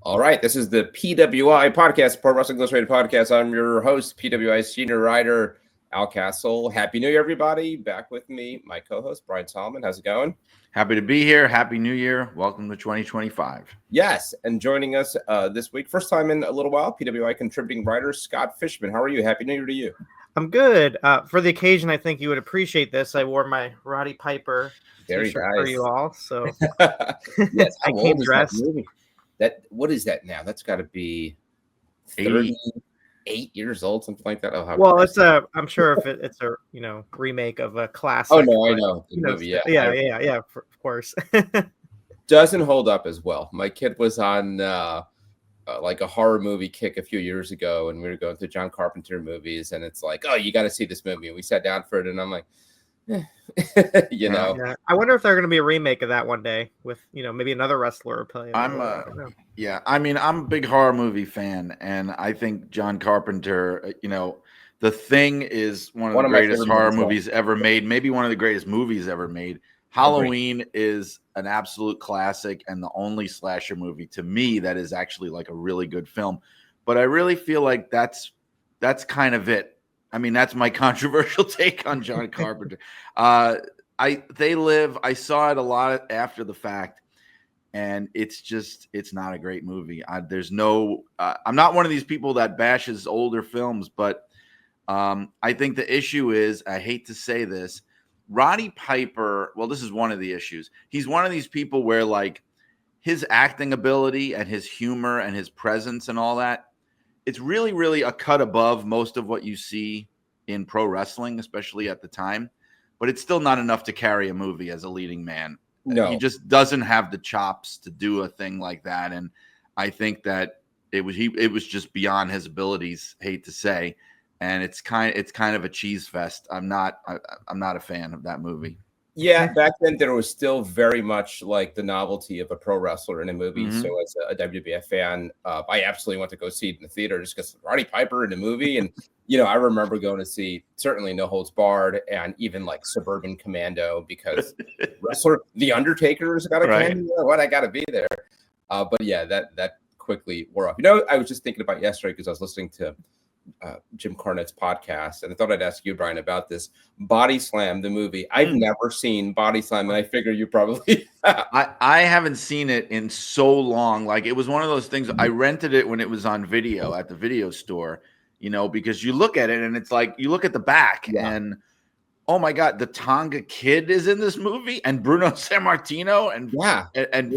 All right, this is the PWI Podcast, Pro Wrestling Illustrated Podcast. I'm your host, PWI senior writer, Al Castle. Happy New Year, everybody. Back with me, my co-host, Brian Solomon. How's it going? Happy to be here. Happy New Year. Welcome to 2025. Yes, and joining us this week, first time in a little while, PWI contributing writer, Scott Fishman. How are you? Happy New Year to you. I'm good. For the occasion, I think you would appreciate this. I wore my Roddy Piper t-shirt for you all, so yes, I came dressed. What is that now? That's got to be 38 years old, something like that. I'm sure if it's a remake of a classic. Oh no, I know the movie. Yeah, of course. Doesn't hold up as well. My kid was on like a horror movie kick a few years ago, and we were going through John Carpenter movies, and it's like, oh, you got to see this movie. And we sat down for it, and I'm like, know. Yeah. I wonder if they're going to be a remake of that one day with, maybe another wrestler playing. I'm a big horror movie fan, and I think John Carpenter, The Thing is one of the greatest horror movies ever made, maybe one of the greatest movies ever made. Halloween is an absolute classic and the only slasher movie to me that is actually like a really good film. But I really feel like that's kind of it. I mean, that's my controversial take on John Carpenter. I saw it a lot after the fact, and it's not a great movie. I'm not one of these people that bashes older films, but I think the issue is, I hate to say this, Roddy Piper, well, this is one of the issues. He's one of these people where like his acting ability and his humor and his presence and all that, it's really, really a cut above most of what you see in pro wrestling, especially at the time. But it's still not enough to carry a movie as a leading man. No. He just doesn't have the chops to do a thing like that. And I think that it was just beyond his abilities, hate to say. And it's kind of a cheese fest. I'm not a fan of that movie. Yeah, back then there was still very much like the novelty of a pro wrestler in a movie. Mm-hmm. So as a WWF fan, I absolutely went to go see it in the theater just because Roddy Piper in the movie. And, I remember going to see certainly No Holds Barred and even like Suburban Commando because wrestler The Undertaker's got a cameo. What, I got to be there. But yeah, that quickly wore off. I was just thinking about yesterday because I was listening to Jim Cornette's podcast, and I thought I'd ask you, Brian, about this Body Slam, the movie. I've never seen Body Slam, and I figure you probably have. I haven't seen it in so long. Like, it was one of those things. I rented it when it was on video at the video store, because you look at it and it's like, you look at the back and oh my God, the Tonga Kid is in this movie, and Bruno Sammartino and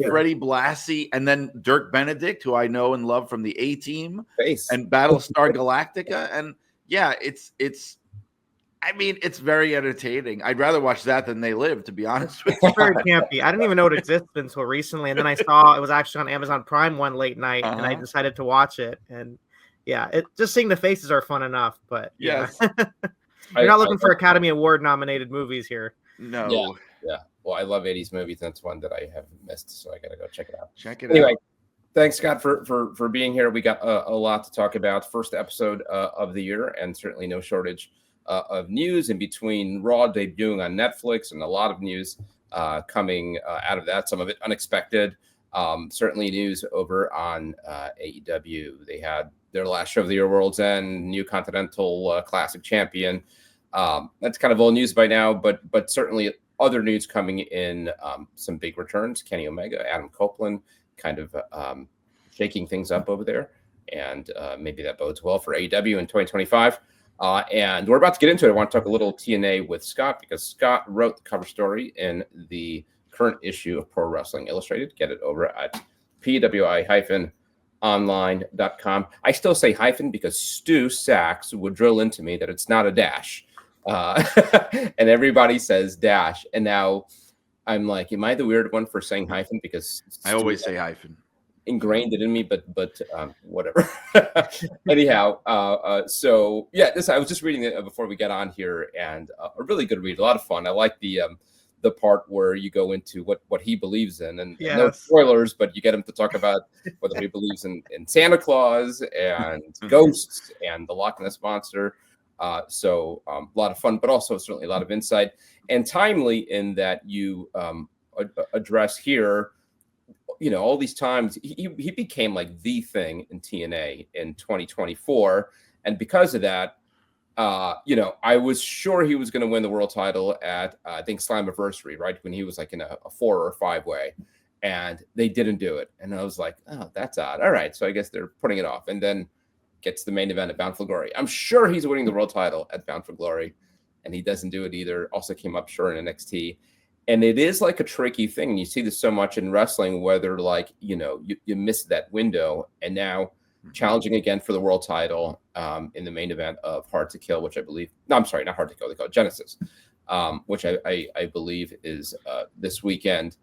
Freddie Blassie, and then Dirk Benedict, who I know and love from the A-Team and Battlestar Galactica. And yeah, it's very entertaining. I'd rather watch that than They Live, to be honest with you. It's very campy. I didn't even know it existed until recently, and then I saw it was actually on Amazon Prime one late night, and I decided to watch it. And yeah, just seeing the faces are fun enough, but yes. You're not looking for Academy Award nominated movies here. No. Yeah. Well, I love 80s movies. That's one that I have missed, so I got to go check it out. Anyway, thanks, Scott, for being here. We got a lot to talk about. First episode of the year, and certainly no shortage of news in between Raw debuting on Netflix and a lot of news coming out of that. Some of it unexpected. Certainly news over on AEW. They had their last show of the year, World's End, new Continental Classic champion. That's kind of old news by now, but certainly other news coming in. Some big returns. Kenny Omega, Adam Copeland, kind of shaking things up over there, and maybe that bodes well for AEW in 2025. And we're about to get into it. I want to talk a little TNA with Scott because Scott wrote the cover story in the current issue of Pro Wrestling Illustrated. Get it over at PWI-online.com. I still say hyphen because Stu Sachs would drill into me that it's not a dash. And everybody says dash. And now I'm like, am I the weird one for saying hyphen? Because I always say hyphen. Ingrained it in me, but whatever. Anyhow, so yeah, I was just reading it before we get on here, and a really good read, a lot of fun. I like the part where you go into what he believes in, and no spoilers, but you get him to talk about whether he believes in Santa Claus and ghosts and the Loch Ness Monster. So a lot of fun, but also certainly a lot of insight and timely in that you address here all these times he became like the thing in TNA in 2024, and because of that, I was sure he was going to win the world title at I think Slammiversary, right, when he was like in a 4 or 5 way, and they didn't do it, and I was like, oh, that's odd. All right, so I guess they're putting it off, and then gets the main event at Bound for Glory. I'm sure he's winning the world title at Bound for Glory, and he doesn't do it either. Also came up short in NXT. And it is like a tricky thing. And you see this so much in wrestling, whether like, you miss that window, and now challenging again for the world title in the main event of Hard to Kill, which I believe, no, I'm sorry, not Hard to Kill, they call it Genesis, which I believe is this weekend.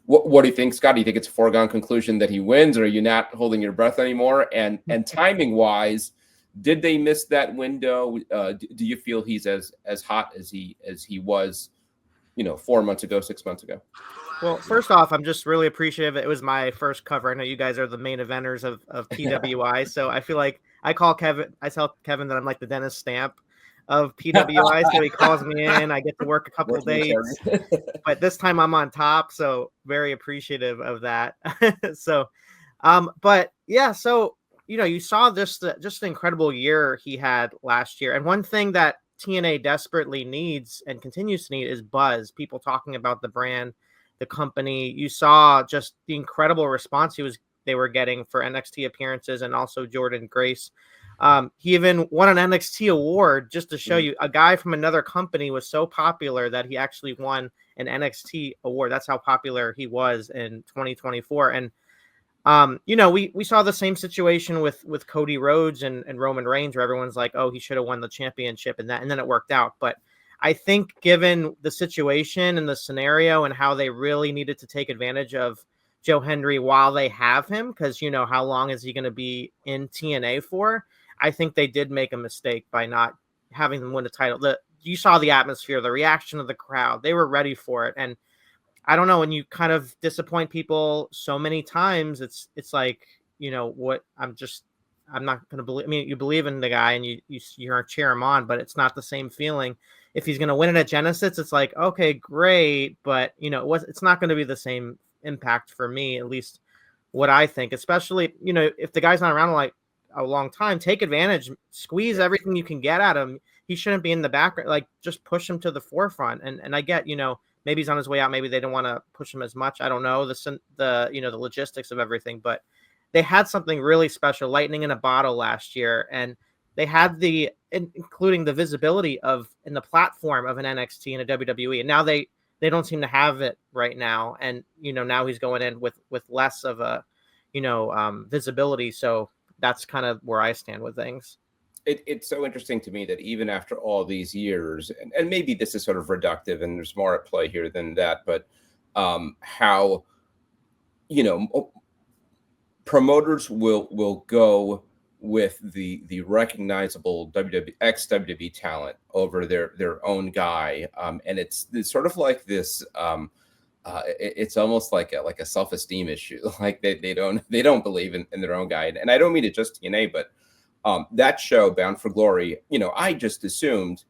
What do you think, Scott? Do you think it's a foregone conclusion that he wins, or are you not holding your breath anymore? And timing wise, did they miss that window? Do you feel he's as hot as he was, 4 months ago, 6 months ago? Well, first off, I'm just really appreciative. It was my first cover. I know you guys are the main eventers of PWI, so I feel like I tell Kevin that I'm like the Dennis Stamp of PWI, so he calls me in. I get to work a couple of dates, but this time I'm on top, so very appreciative of that. So, but yeah, so you saw just an incredible year he had last year, and one thing that TNA desperately needs and continues to need is buzz. People talking about the brand, the company. You saw just the incredible response they were getting for NXT appearances, and also Jordan Grace. He even won an NXT award, just to show you a guy from another company was so popular that he actually won an NXT award. That's how popular he was in 2024. And we saw the same situation with Cody Rhodes and Roman Reigns, where everyone's like, oh, he should have won the championship, and then it worked out. But I think given the situation and the scenario and how they really needed to take advantage of Joe Hendry while they have him, because how long is he going to be in TNA for? I think they did make a mistake by not having them win the title. You saw the atmosphere, the reaction of the crowd. They were ready for it. And I don't know, when you kind of disappoint people so many times, it's like, what I'm not going to believe. I mean, you believe in the guy and you're going to cheer him on, but it's not the same feeling. If he's going to win it at Genesis, it's like, okay, great. But, it's not going to be the same impact for me, at least what I think, especially, if the guy's not around like a long time, take advantage, squeeze everything you can get at him. He shouldn't be in the background, like just push him to the forefront. And I get, maybe he's on his way out. Maybe they don't want to push him as much. I don't know the logistics of everything, but they had something really special, lightning in a bottle last year. And they had including the visibility in the platform of an NXT and a WWE. And now they don't seem to have it right now. And, now he's going in with less of a, visibility. So that's kind of where I stand with things. It's so interesting to me that even after all these years, and maybe this is sort of reductive and there's more at play here than that, but how, promoters will go with the recognizable ex-WWE talent over their own guy. And it's sort of like this, it's almost like a self-esteem issue. Like they don't believe in their own guy. And I don't mean it just TNA, but that show, Bound for Glory, I just assumed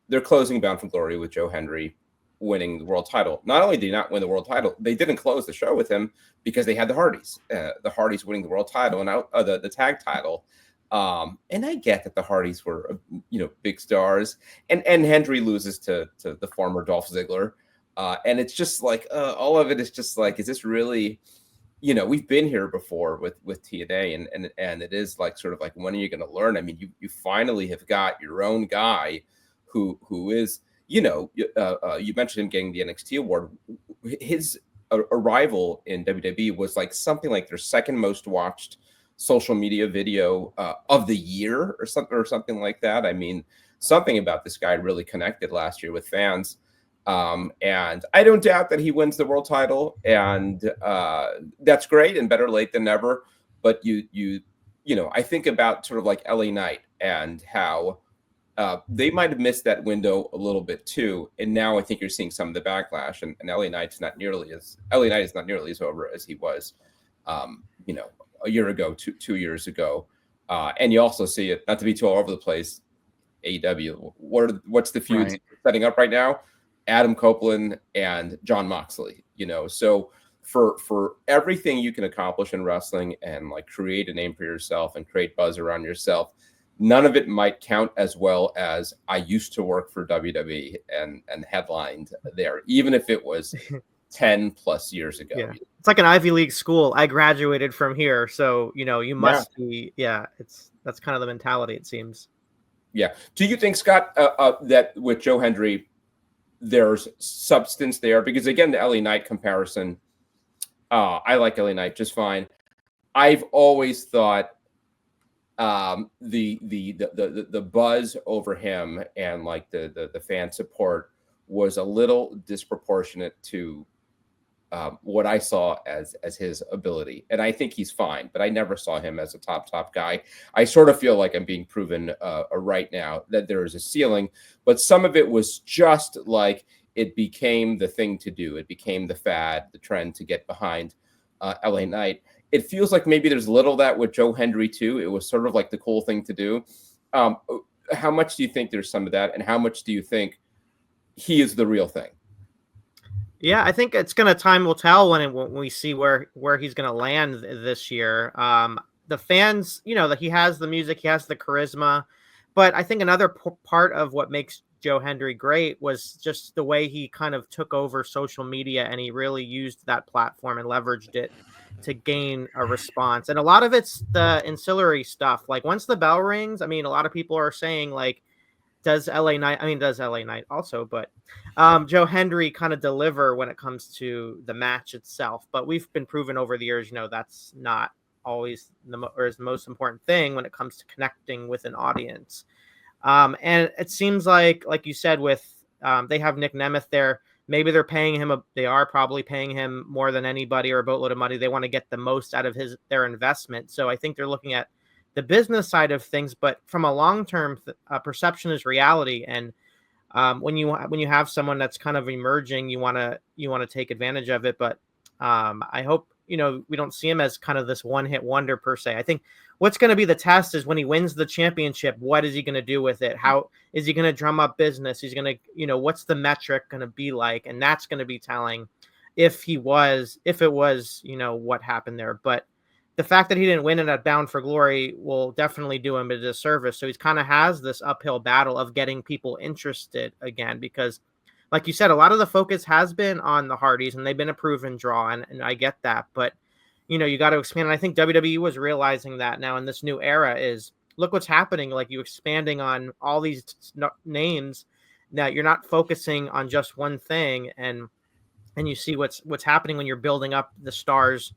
they're closing Bound for Glory with Joe Hendry winning the world title. Not only did he not win the world title, they didn't close the show with him because they had the Hardys. The Hardys winning the world title and the tag title. And I get that the Hardys were, big stars. And Hendry loses to the former Dolph Ziggler. And it's just like all of it is just like, is this really... we've been here before with TNA, and it is like sort of like, when are you going to learn? I mean, you finally have got your own guy who is, you mentioned him getting the NXT award. His arrival in WWE was like something like their second most watched social media video of the year or something like that. I mean, something about this guy really connected last year with fans. And I don't doubt that he wins the world title, and that's great and better late than never. But I think about sort of like LA Knight and how they might have missed that window a little bit too. And now I think you're seeing some of the backlash, and LA Knight is not nearly as over as he was, a year ago, 2 years ago. And you also see it, not to be too all over the place, AEW. What's the feud setting up right now? Adam Copeland and John Moxley, so for everything you can accomplish in wrestling and like create a name for yourself and create buzz around yourself, none of it might count as well as I used to work for WWE and headlined there, even if it was 10 plus years ago. Yeah. It's like an Ivy League school. I graduated from here, so you must be. Yeah, that's kind of the mentality, it seems. Yeah. Do you think, Scott, that with Joe Hendry, there's substance there? Because again, the LA Knight comparison, I like LA Knight just fine. I've always thought the buzz over him and like the fan support was a little disproportionate to what I saw as his ability. And I think he's fine, but I never saw him as a top guy. I sort of feel like I'm being proven right now that there is a ceiling, but some of it was just like it became the thing to do. It became the fad, the trend to get behind LA Knight. It feels like maybe there's a little of that with Joe Hendry too. It was sort of like the cool thing to do. How much do you think there's some of that? And how much do you think he is the real thing? Yeah, I think time will tell when we see where he's going to land this year. The fans, that he has the music, he has the charisma, but I think another part of what makes Joe Hendry great was just the way he kind of took over social media, and he really used that platform and leveraged it to gain a response. And a lot of it's the ancillary stuff. Like once the bell rings, I mean, a lot of people are saying like, does LA Knight also, but Joe Hendry kind of deliver when it comes to the match itself. But we've been proven over the years, that's not always the most important thing when it comes to connecting with an audience. And it seems like you said, with they have Nick Nemeth there. Maybe they're paying him. They are probably paying him more than anybody, or a boatload of money. They want to get the most out of their investment. So I think they're looking at the business side of things, but from a long-term perception is reality. And when you have someone that's kind of emerging, you want to take advantage of it. But I hope we don't see him as kind of this one-hit wonder per se. I think what's going to be the test is when he wins the championship, what is he going to do with it? How is he going to drum up business? He's going to, what's the metric going to be like? And that's going to be telling if it was, what happened there. But the fact that he didn't win it at Bound for Glory will definitely do him a disservice. So he's kind of has this uphill battle of getting people interested again, because like you said, a lot of the focus has been on the Hardys, and they've been a proven draw, and I get that, but you got to expand. And I think WWE was realizing that now in this new era is, look what's happening. Like, you expanding on all these names. Now you're not focusing on just one thing, and you see what's happening when you're building up the stars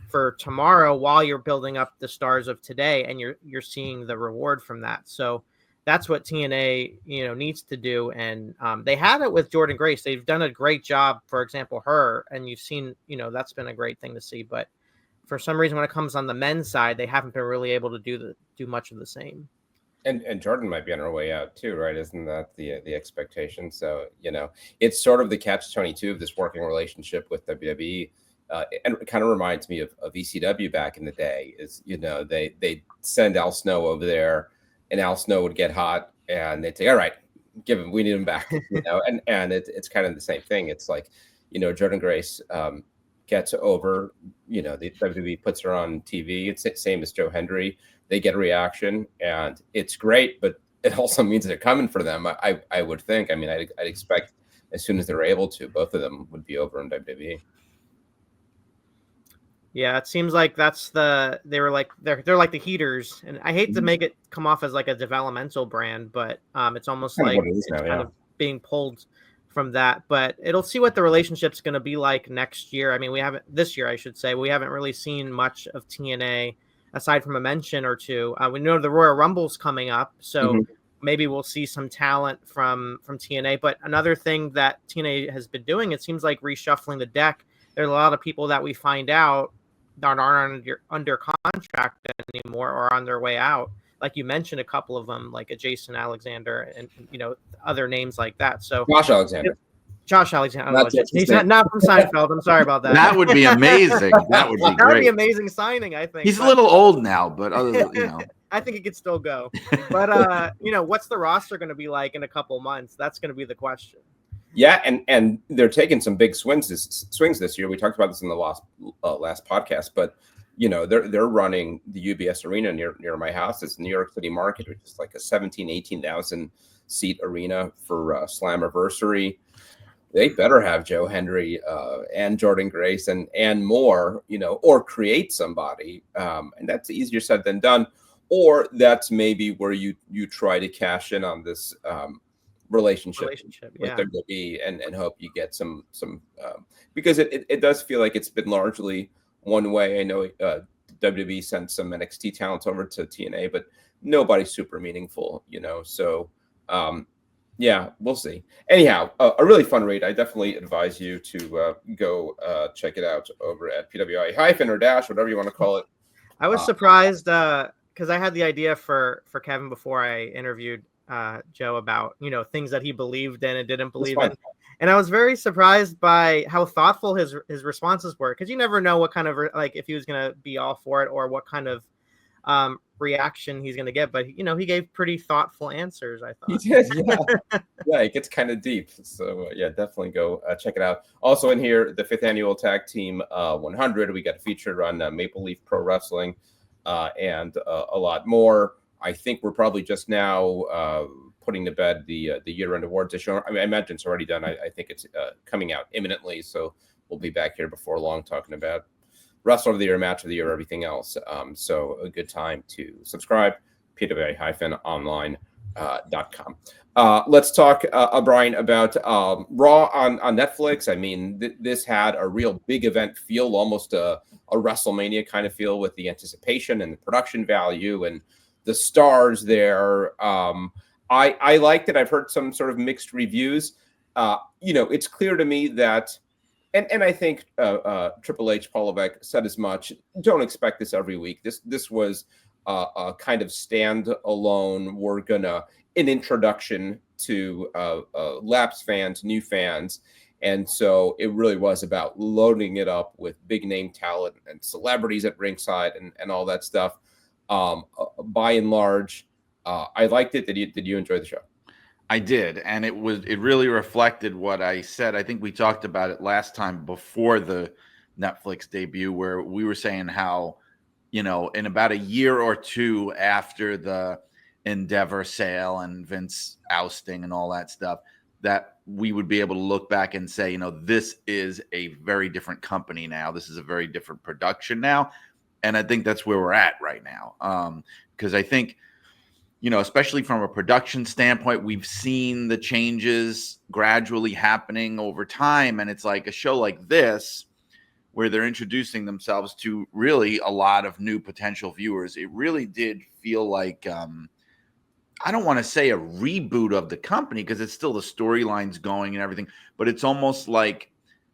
for tomorrow while you're building up the stars of today, and you're seeing the reward from that. So that's what TNA needs to do. And they had it with Jordynne Grace. They've done a great job, for example, her, and you've seen that's been a great thing to see. But for some reason, when it comes on the men's side, they haven't been really able to do much of the same. And Jordan might be on her way out too, right? Isn't that the expectation? So it's sort of the catch-22 of this working relationship with WWE. And it kind of reminds me of ECW back in the day. Is they send Al Snow over there, and Al Snow would get hot, and they'd say, "All right, we need him back." And it's kind of the same thing. It's like Jordynne Grace gets over. The WWE puts her on TV. It's the same as Joe Hendry. They get a reaction, and it's great, but it also means they're coming for them. I would think. I mean, I'd expect as soon as they're able to, both of them would be over in WWE. Yeah, it seems like they're like the heaters, and I hate to make it come off as like a developmental brand, but it's almost like it's kind of being pulled from that. But it'll see what the relationship's going to be like next year. I mean, this year, I should say, we haven't really seen much of TNA aside from a mention or two. We know the Royal Rumble's coming up, so maybe we'll see some talent from TNA. But another thing that TNA has been doing, it seems like reshuffling the deck. There's a lot of people that we find out that aren't under contract anymore or on their way out. Like you mentioned, a couple of them, like a Jason Alexander and other names like that. So Josh Alexander. He's not from Seinfeld. I'm sorry about that. That would be amazing. That would be great. That would be amazing signing, I think. He's a little old now, but other than, I think he could still go. But what's the roster going to be like in a couple months? That's going to be the question. Yeah, and they're taking some big swings this year. We talked about this in the last podcast, but they're running the UBS Arena near my house. It's New York City market, which is like a 18,000 seat arena for Slammiversary. They better have Joe Hendry and Jordan Grace and more, or create somebody, and that's easier said than done. Or that's maybe where you try to cash in on this relationship with yeah. WWE and hope you get some because it does feel like it's been largely one way. I know WWE sent some NXT talents over to TNA, but nobody's super meaningful, so yeah, we'll see. Anyhow, a really fun read. I definitely advise you to go check it out over at PWI or dash, whatever you want to call it. I was surprised because I had the idea for Kevin before I interviewed Joe about things that he believed in and didn't believe in, and I was very surprised by how thoughtful his responses were, because you never know what kind of if he was going to be all for it or what kind of reaction he's going to get, but he gave pretty thoughtful answers, I thought. He did, yeah. It gets kind of deep, so yeah, definitely go check it out. Also in here, the 5th annual Tag Team 100, we got featured on Maple Leaf Pro Wrestling and a lot more. I think we're probably just now putting to bed the year-end awards issue. I imagine it's already done. I think it's coming out imminently, so we'll be back here before long talking about Wrestler of the Year, Match of the Year, everything else. So a good time to subscribe, pwi-online.com. Let's talk, Brian, about Raw on Netflix. I mean, this had a real big event feel, almost a WrestleMania kind of feel, with the anticipation and the production value and the stars there. I liked it. I've heard some sort of mixed reviews. It's clear to me that And I think Triple H, Paul Levesque said as much. Don't expect this every week. This was a kind of standalone. We're gonna an introduction to lapsed fans, new fans, and so it really was about loading it up with big name talent and celebrities at ringside and all that stuff. By and large, I liked it. Did you enjoy the show? I did, and it really reflected what I said. I think we talked about it last time before the Netflix debut, where we were saying how, in about a year or two after the Endeavor sale and Vince ousting and all that stuff, that we would be able to look back and say, this is a very different company now. This is a very different production now. And I think that's where we're at right now. Because I think, especially from a production standpoint, we've seen the changes gradually happening over time. And it's like a show like this, where they're introducing themselves to really a lot of new potential viewers. It really did feel like, I don't want to say a reboot of the company, because it's still the storylines going and everything, but it's almost like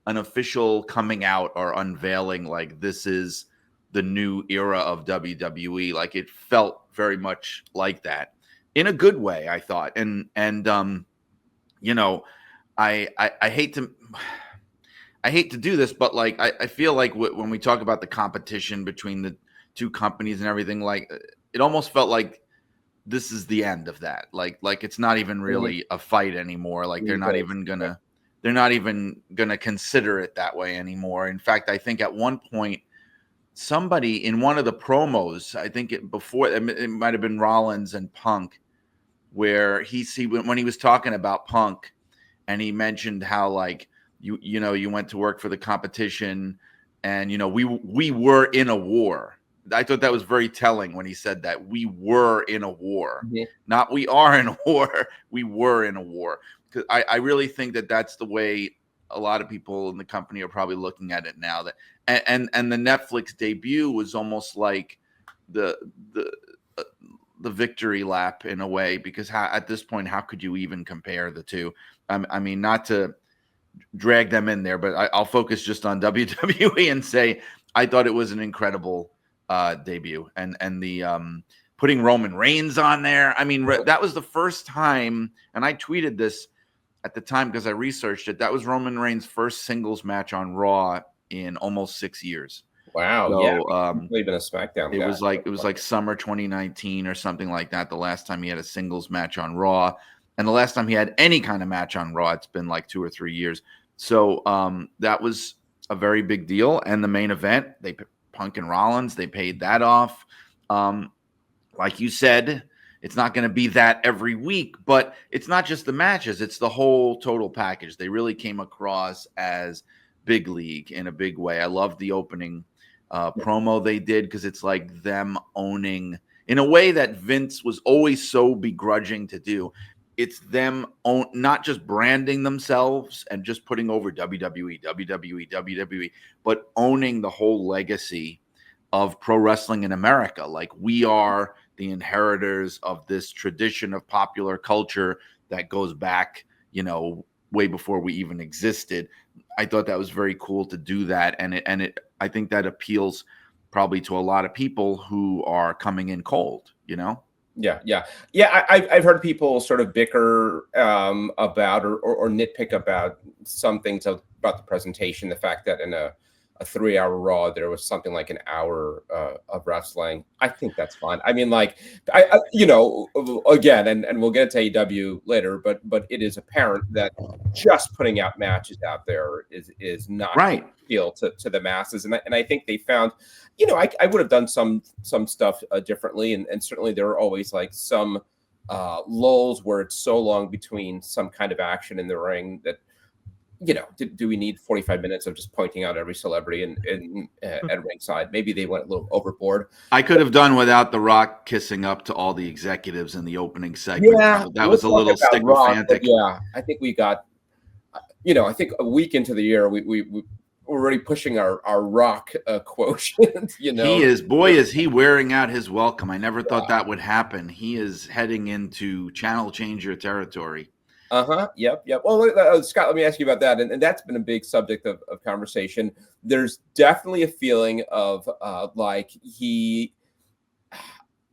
an official coming out or unveiling, like this is the new era of WWE. Like, it felt very much like that in a good way, I thought. And I hate to do this, but like, I feel like when we talk about the competition between the two companies and everything, like, it almost felt like this is the end of that. Like it's not even really a fight anymore. Like they're not even gonna consider it that way anymore. In fact, I think at one point, somebody in one of the promos, I think it might have been Rollins and Punk, where when he was talking about Punk, and he mentioned how, like, you went to work for the competition, and we were in a war. I thought that was very telling when he said that. We were in a war, not we are in a war. We were in a war, because I really think that that's the way a lot of people in the company are probably looking at it now. That and the Netflix debut was almost like the victory lap in a way, because at this point, how could you even compare the two? I mean, not to drag them in there, but I'll focus just on WWE and say I thought it was an incredible debut, and the putting Roman Reigns on there. I mean, that was the first time, and I tweeted this at the time because I researched it. That was Roman Reigns' first singles match on Raw in almost 6 years. Wow. So, yeah. Been a SmackDown. It was like summer 2019 or something like that. The last time he had a singles match on Raw. And the last time he had any kind of match on Raw, it's been like 2 or 3 years. So that was a very big deal. And the main event, they Punk and Rollins, they paid that off. Like you said, it's not going to be that every week, but it's not just the matches. It's the whole total package. They really came across as big league in a big way. I love the opening promo they did because it's like them owning in a way that Vince was always so begrudging to do. It's them not just branding themselves and just putting over WWE, but owning the whole legacy of pro wrestling in America. Like, we are the inheritors of this tradition of popular culture that goes back, way before we even existed. I thought that was very cool to do that. And I think that appeals probably to a lot of people who are coming in cold, Yeah. I've heard people sort of bicker about or nitpick about some things about the presentation. The fact that in a 3-hour Raw there was something like an hour of wrestling. I think that's fine. I mean, like, I again, and we'll get to AEW later, but it is apparent that just putting out matches out there is not right. appeal to the masses, and I think they found. I would have done some stuff differently, and certainly there are always like some lulls where it's so long between some kind of action in the ring that, do we need 45 minutes of just pointing out every celebrity at ringside? Maybe they went a little overboard. I could have done without The Rock kissing up to all the executives in the opening segment. Yeah, that was a little sycophantic. Yeah, I think we got, I think a week into the year, we're already pushing our Rock quotient. He is he wearing out his welcome. I never thought that would happen. He is heading into channel changer territory. Yep. Well, Scott, let me ask you about that. And that's been a big subject of conversation. There's definitely a feeling of like he,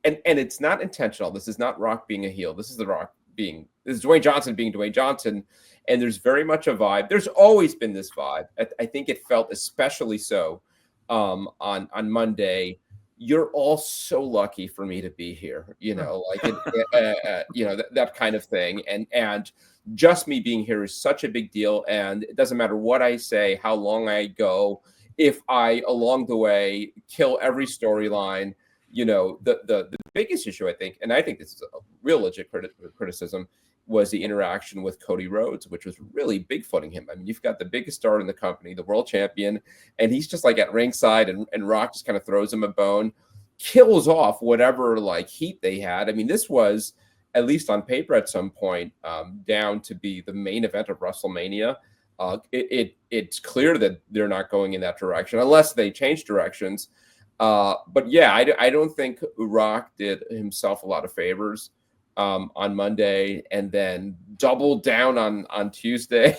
and it's not intentional. This is not Rock being a heel. This is Dwayne Johnson being Dwayne Johnson. And there's very much a vibe. There's always been this vibe. I think it felt especially so on Monday. You're all so lucky for me to be here, like that kind of thing. And just me being here is such a big deal. And it doesn't matter what I say, how long I go, if I along the way kill every storyline. The biggest issue, I think, and I think this is a real legit criticism, was the interaction with Cody Rhodes, which was really bigfooting him. I mean, you've got the biggest star in the company, the world champion, and he's just like at ringside, and Rock just kind of throws him a bone, kills off whatever like heat they had. I mean, this was, at least on paper at some point, down to be the main event of WrestleMania. It's clear that they're not going in that direction unless they change directions. But yeah, I don't think Rock did himself a lot of favors on Monday, and then doubled down on Tuesday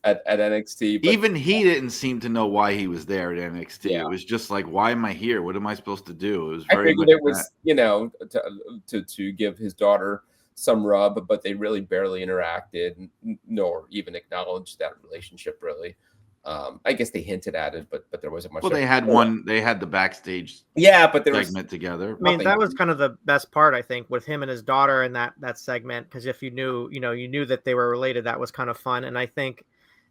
at NXT. But even he didn't seem to know why he was there at NXT. Yeah. It was just like, why am I here? What am I supposed to do? It was I figured it was, to give his daughter some rub, but they really barely interacted, nor even acknowledged that relationship, really. I guess they hinted at it, but there wasn't much. Well, they had the backstage but there segment together. I mean, that was kind of the best part, I think, with him and his daughter and that segment, because if you knew that they were related, that was kind of fun. And I think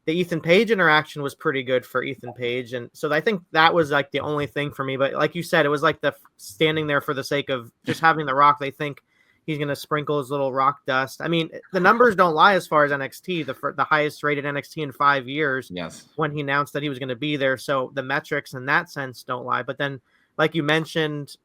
the Ethan Page interaction was pretty good for Ethan Page, and so I think that was like the only thing for me. But like you said, it was like the standing there for the sake of just having the Rock. They think he's going to sprinkle his little Rock dust. I mean, the numbers don't lie as far as NXT, the highest rated NXT in 5 years. Yes. When he announced that he was going to be there. So the metrics in that sense don't lie. But then, like you mentioned,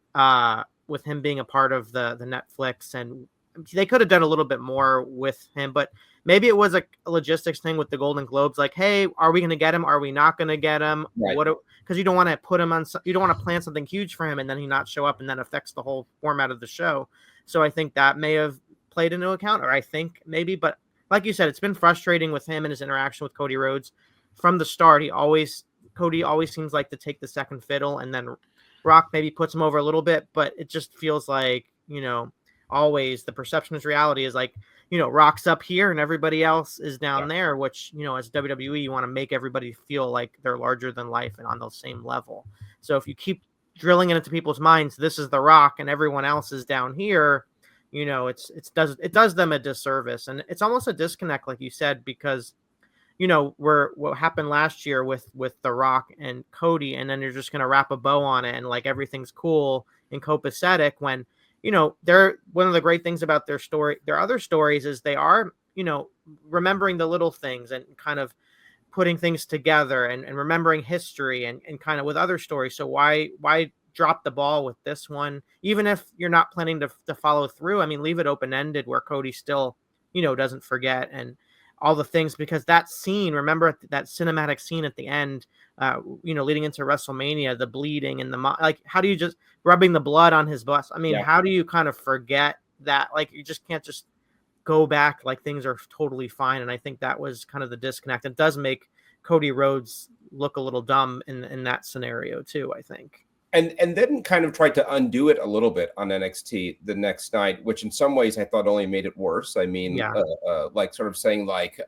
with him being a part of the Netflix, and they could have done a little bit more with him, but maybe it was a logistics thing with the Golden Globes. Like, hey, are we going to get him? Are we not going to get him? Right. Because you don't want to put him on, you don't want to plan something huge for him and then he not show up, and then affects the whole format of the show. So I think that may have played into account, or I think maybe, but like you said, it's been frustrating with him and his interaction with Cody Rhodes from the start. Cody always seems like to take the second fiddle, and then Rock maybe puts him over a little bit, but it just feels like, always the perception is reality is like, Rock's up here and everybody else is down there, which, as WWE, you want to make everybody feel like they're larger than life and on the same level. So if you keep drilling it into people's minds, this is the Rock and everyone else is down here, it does them a disservice, and it's almost a disconnect, like you said, because what happened last year with The Rock and Cody, and then you're just gonna wrap a bow on it and like everything's cool and copacetic when they're one of the great things about their other stories is they are remembering the little things and kind of putting things together and remembering history and kind of with other stories. So why drop the ball with this one, even if you're not planning to follow through? I mean, leave it open-ended where Cody still doesn't forget and all the things, because that scene, remember that cinematic scene at the end, leading into WrestleMania, the bleeding and like, how do you just rubbing the blood on his bust? I mean, how do you kind of forget that? Like, you just can't just go back like things are totally fine. And I think that was kind of the disconnect. It does make Cody Rhodes look a little dumb in that scenario too, I think. And then kind of tried to undo it a little bit on NXT the next night, which in some ways I thought only made it worse. I mean, like sort of saying like,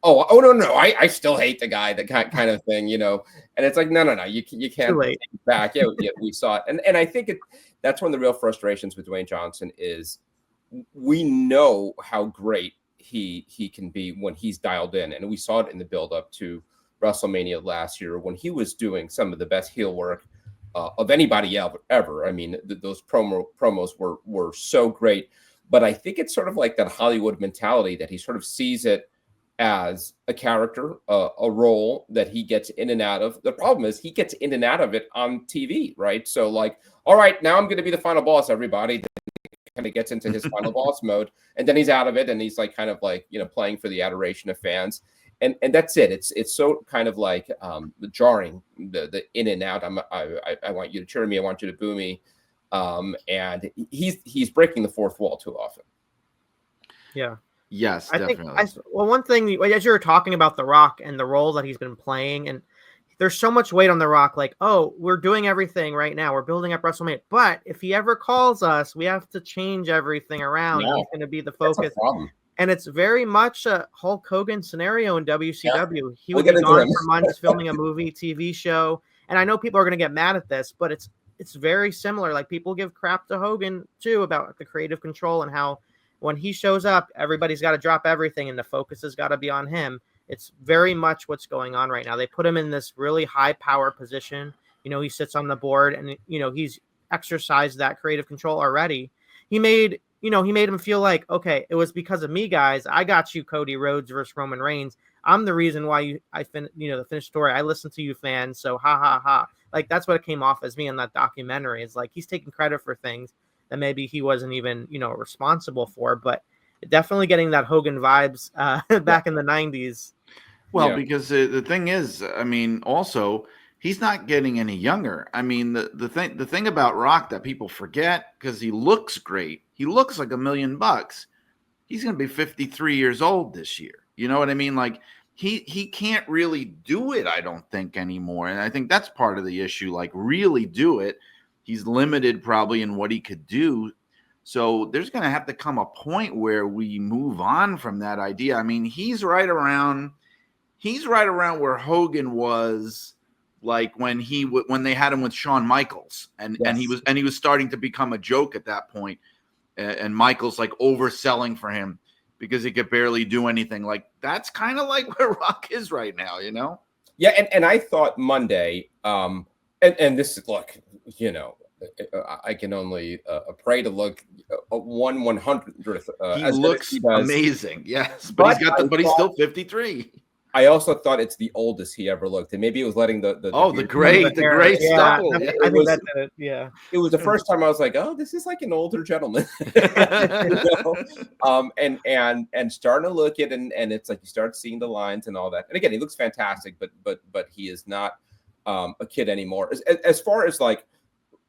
oh no, I still hate the guy, that kind of thing, And it's like, no, you can't take it back. Yeah, we saw it, and I think that's one of the real frustrations with Dwayne Johnson is we know how great he can be when he's dialed in, and we saw it in the build up to WrestleMania last year when he was doing some of the best heel work of anybody ever. I mean, those promos were so great, but I think it's sort of like that Hollywood mentality that he sort of sees it as a character, a role that he gets in and out of. The problem is he gets in and out of it on TV, right? So like, all right, now I'm going to be the final boss, everybody. Then he kind of gets into his final boss mode, and then he's out of it, and he's like kind of like playing for the adoration of fans. And that's it. It's so kind of like jarring, the in and out. I want you to cheer me. I want you to boo me. And he's breaking the fourth wall too often. Yeah. Yes, definitely. One thing, as you were talking about The Rock and the role that he's been playing, and there's so much weight on The Rock. Like, oh, we're doing everything right now. We're building up WrestleMania. But if he ever calls us, we have to change everything around. Yeah. He's going to be the focus. That's a problem. And it's very much a Hulk Hogan scenario in WCW. Yeah. He would be gone for months filming a movie, TV show. And I know people are going to get mad at this, but it's very similar. Like, people give crap to Hogan too about the creative control and how when he shows up, everybody's got to drop everything and the focus has got to be on him. It's very much what's going on right now. They put him in this really high power position. He sits on the board and, he's exercised that creative control already. He made him feel like, okay, it was because of me, guys. I got you, Cody Rhodes versus Roman Reigns. I'm the reason why the finished story. I listened to you, fans. So ha ha ha. Like, that's what it came off as me in that documentary. It's like he's taking credit for things that maybe he wasn't even responsible for. But definitely getting that Hogan vibes back in the 90s. Well, because the thing is, I mean, also, he's not getting any younger. I mean, the thing about Rock that people forget, because he looks great. He looks like $1 million. He's going to be 53 years old this year. You know what I mean? Like, he can't really do it, I don't think, anymore. And I think that's part of the issue. Like, really do it. He's limited probably in what he could do. So there's going to have to come a point where we move on from that idea. I mean, he's right around where Hogan was, like when they had him with Shawn Michaels, and he was starting to become a joke at that point, and Michaels like overselling for him because he could barely do anything. Like, that's kind of like where Rock is right now, Yeah, and I thought Monday, and this is, look, I can only pray to look 1/100th. He looks amazing, yes, but he's still 53. I also thought it's the oldest he ever looked, and maybe it was letting the gray stuff. Yeah, I think that's it. Yeah, it was the first time I was like, oh, this is like an older gentleman, and starting to look at it, and it's like you start seeing the lines and all that. And again, he looks fantastic, but he is not a kid anymore. As far as like,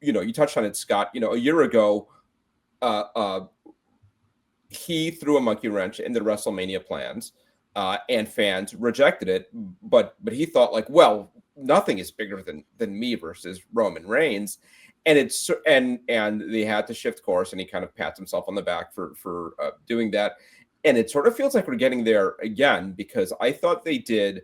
you touched on it, Scott. A year ago, he threw a monkey wrench in the WrestleMania plans. And fans rejected it, but he thought like, well, nothing is bigger than me versus Roman Reigns, and they had to shift course, and he kind of pats himself on the back for doing that, and it sort of feels like we're getting there again, because I thought they did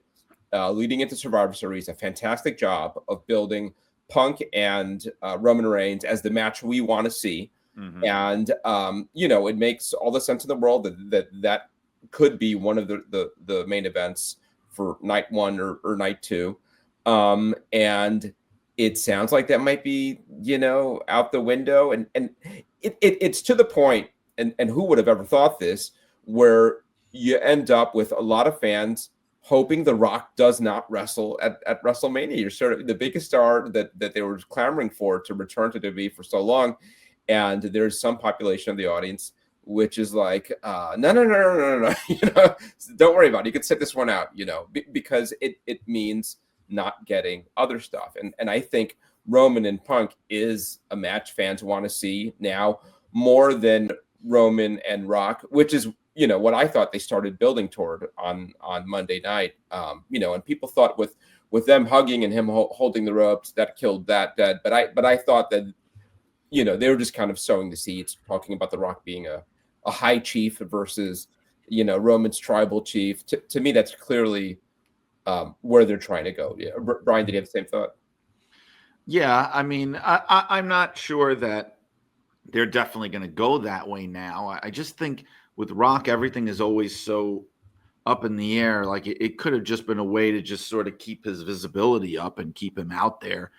leading into Survivor Series a fantastic job of building Punk and Roman Reigns as the match we want to see. And it makes all the sense in the world that could be one of the main events for night one or night two. And it sounds like that might be, out the window. And it's to the point, and who would have ever thought this, where you end up with a lot of fans hoping The Rock does not wrestle at WrestleMania. You're sort of the biggest star that they were clamoring for to return to WWE for so long. And there's some population of the audience which is like, no. Don't worry about it. You can sit this one out, because it means not getting other stuff. And I think Roman and Punk is a match fans want to see now more than Roman and Rock, which is, what I thought they started building toward on Monday night. And people thought with them hugging and him holding the ropes, that killed that dead. But I thought that, they were just kind of sowing the seeds, talking about The Rock being a high chief versus, Roman's tribal chief. To me, that's clearly where they're trying to go. Yeah. Brian, did you have the same thought? Yeah. I mean, I'm not sure that they're definitely going to go that way now. I just think with Rock, everything is always so up in the air. Like it could have just been a way to just sort of keep his visibility up and keep him out there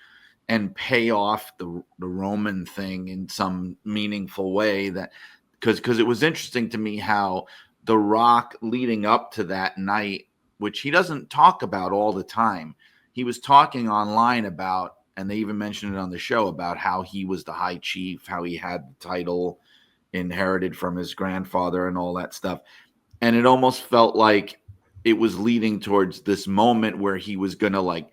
and pay off the Roman thing in some meaningful way. That because it was interesting to me how The Rock leading up to that night, which he doesn't talk about all the time, he was talking online about, and they even mentioned it on the show, about how he was the high chief, how he had the title inherited from his grandfather and all that stuff. And it almost felt like it was leading towards this moment where he was going to, like,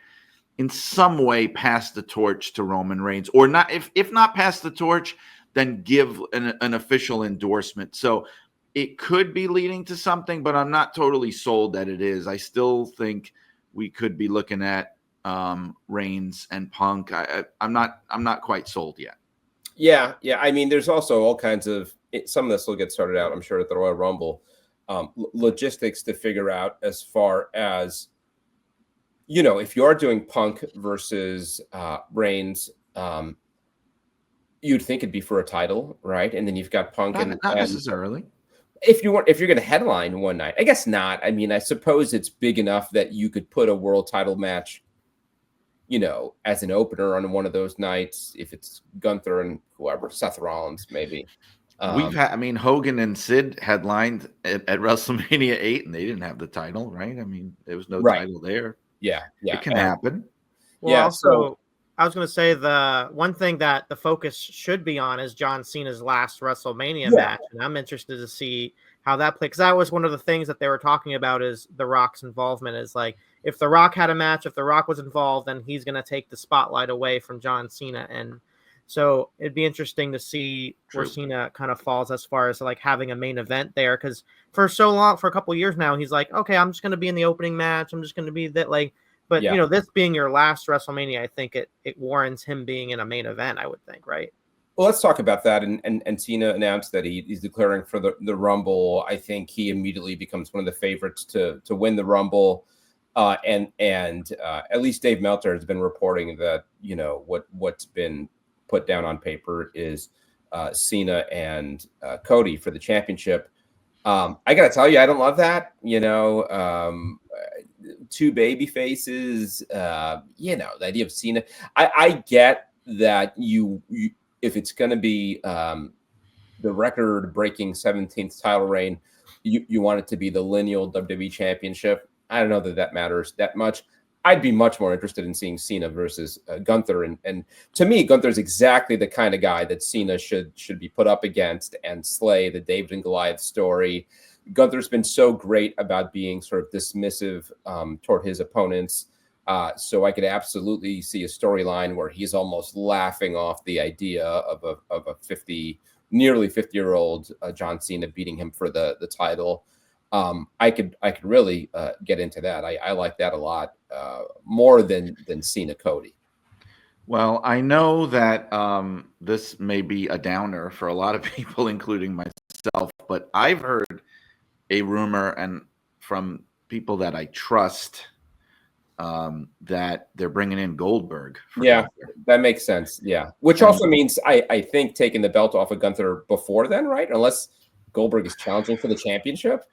in some way pass the torch to Roman Reigns, or not, if not pass the torch, then give an official endorsement. So it could be leading to something, but I'm not totally sold that it is. I still think we could be looking at Reigns and Punk. I'm not quite sold yet. Yeah. I mean, there's also all kinds of, some of this will get started out, I'm sure, at the Royal Rumble, logistics to figure out as far as, if you are doing Punk versus Reigns, you'd think it'd be for a title, right? And then you've got Punk not necessarily. If you're going to headline one night, I guess not. I mean, I suppose it's big enough that you could put a world title match, as an opener on one of those nights. If it's Gunther and whoever, Seth Rollins, maybe. Hogan and Sid headlined at WrestleMania 8, and they didn't have the title, right? I mean, there was no title there. Yeah. It can happen. Well, also, I was going to say the one thing that the focus should be on is John Cena's last WrestleMania match, and I'm interested to see how that plays. Because that was one of the things that they were talking about, is The Rock's involvement. Is like, if The Rock had a match, if The Rock was involved, then he's going to take the spotlight away from John Cena. And so it'd be interesting to see where Cena kind of falls as far as like having a main event there. Because for so long, for a couple of years now, he's like, okay, I'm just going to be in the opening match. I'm just going to be that, like. But, this being your last WrestleMania, I think it warrants him being in a main event, I would think, right? Well, let's talk about that. And Cena announced that he's declaring for the Rumble. I think he immediately becomes one of the favorites to win the Rumble. And at least Dave Meltzer has been reporting that, what's been put down on paper is Cena and Cody for the championship. I got to tell you, I don't love that. Two baby faces, the idea of Cena. I get that you if it's going to be the record-breaking 17th title reign, you want it to be the lineal WWE championship. I don't know that matters that much. I'd be much more interested in seeing Cena versus Gunther, and to me, Gunther's exactly the kind of guy that Cena should be put up against and slay the David and Goliath story. Gunther's been so great about being sort of dismissive toward his opponents. So I could absolutely see a storyline where he's almost laughing off the idea of a nearly 50-year-old John Cena beating him for the title. I could really get into that. I like that a lot more than Cena Cody. Well, I know that this may be a downer for a lot of people, including myself, but I've heard a rumor, and from people that I trust, that they're bringing in Goldberg. Yeah, that makes sense. Yeah, which also means I think taking the belt off of Gunther before then, right? Unless Goldberg is challenging for the championship.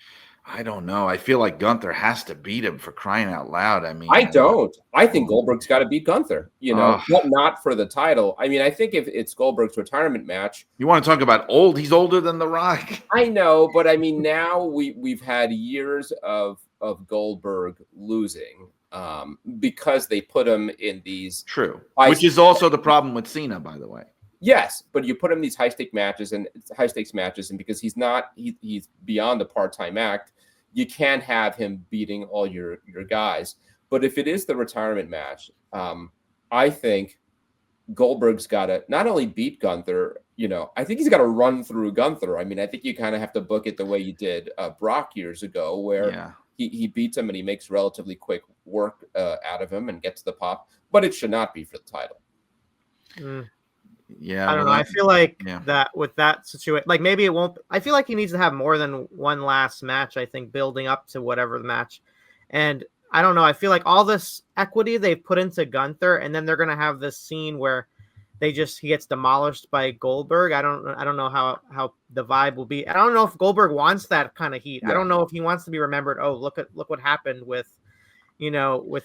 I don't know. I feel like Gunther has to beat him, for crying out loud. I mean, I don't. I think Goldberg's got to beat Gunther, but not for the title. I mean, I think if it's Goldberg's retirement match. You want to talk about old? He's older than The Rock. I know, but I mean, now we've had years of Goldberg losing because they put him in these. True. Which is also the problem with Cena, by the way. Yes, but you put him in these high stakes matches, and because he's beyond the part-time act, you can't have him beating all your guys. But if it is the retirement match, I think Goldberg's got to not only beat Gunther, I think he's got to run through Gunther. I mean, I think you kind of have to book it the way you did Brock years ago, where he beats him and he makes relatively quick work out of him and gets the pop. But it should not be for the title. Yeah, I don't know. I feel like that with that situation, like maybe it won't. I feel like he needs to have more than one last match. I think building up to whatever the match, and I don't know. I feel like all this equity they've put into Gunther, and then they're gonna have this scene where he gets demolished by Goldberg. I don't know how the vibe will be. I don't know if Goldberg wants that kind of heat. I don't know if he wants to be remembered. Oh, look what happened with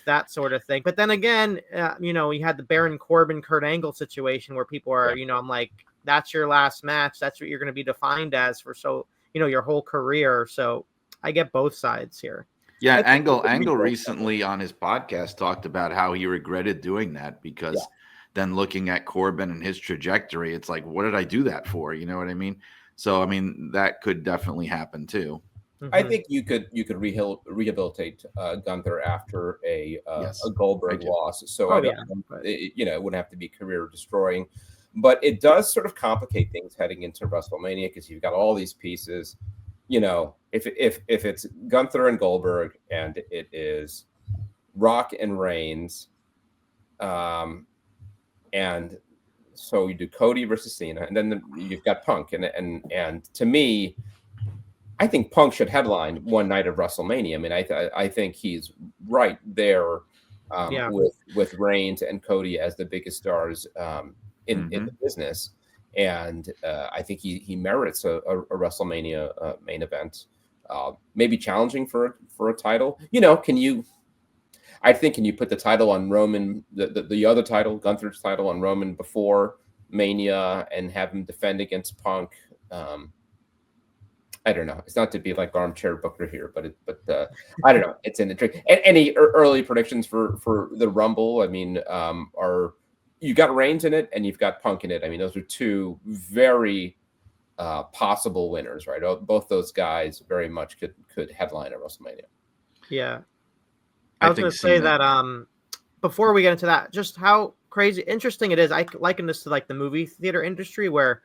that sort of thing. But then again, you had the Baron Corbin, Kurt Angle situation where people are, I'm like, that's your last match. That's what you're going to be defined as for your whole career. So I get both sides here. Yeah, Angle recently on his podcast talked about how he regretted doing that because then looking at Corbin and his trajectory, it's like, what did I do that for? You know what I mean? So, I mean, that cocould definitely happen too. I think you could rehabilitate Gunther after a Goldberg loss. So it wouldn't have to be career destroying, but it does sort of complicate things heading into WrestleMania because you've got all these pieces. If it's Gunther and Goldberg and it is Rock and Reigns, and so you do Cody versus Cena, and then you've got Punk, and to me, I think Punk should headline one night of WrestleMania. I mean, I think he's right there with Reigns and Cody as the biggest stars in the business, and I think he merits a WrestleMania main event, maybe challenging for a title. Can you put the title on Roman, the other title, Gunther's title on Roman before Mania, and have him defend against Punk? I don't know. It's not to be like armchair booker here, but I don't know. It's in the trick. Any early predictions for the Rumble? I mean, you got Reigns in it and you've got Punk in it. I mean, those are two very possible winners, right? Both those guys very much could headline at WrestleMania. Yeah, I was going to say that before we get into that, just how interesting it is. I liken this to like the movie theater industry where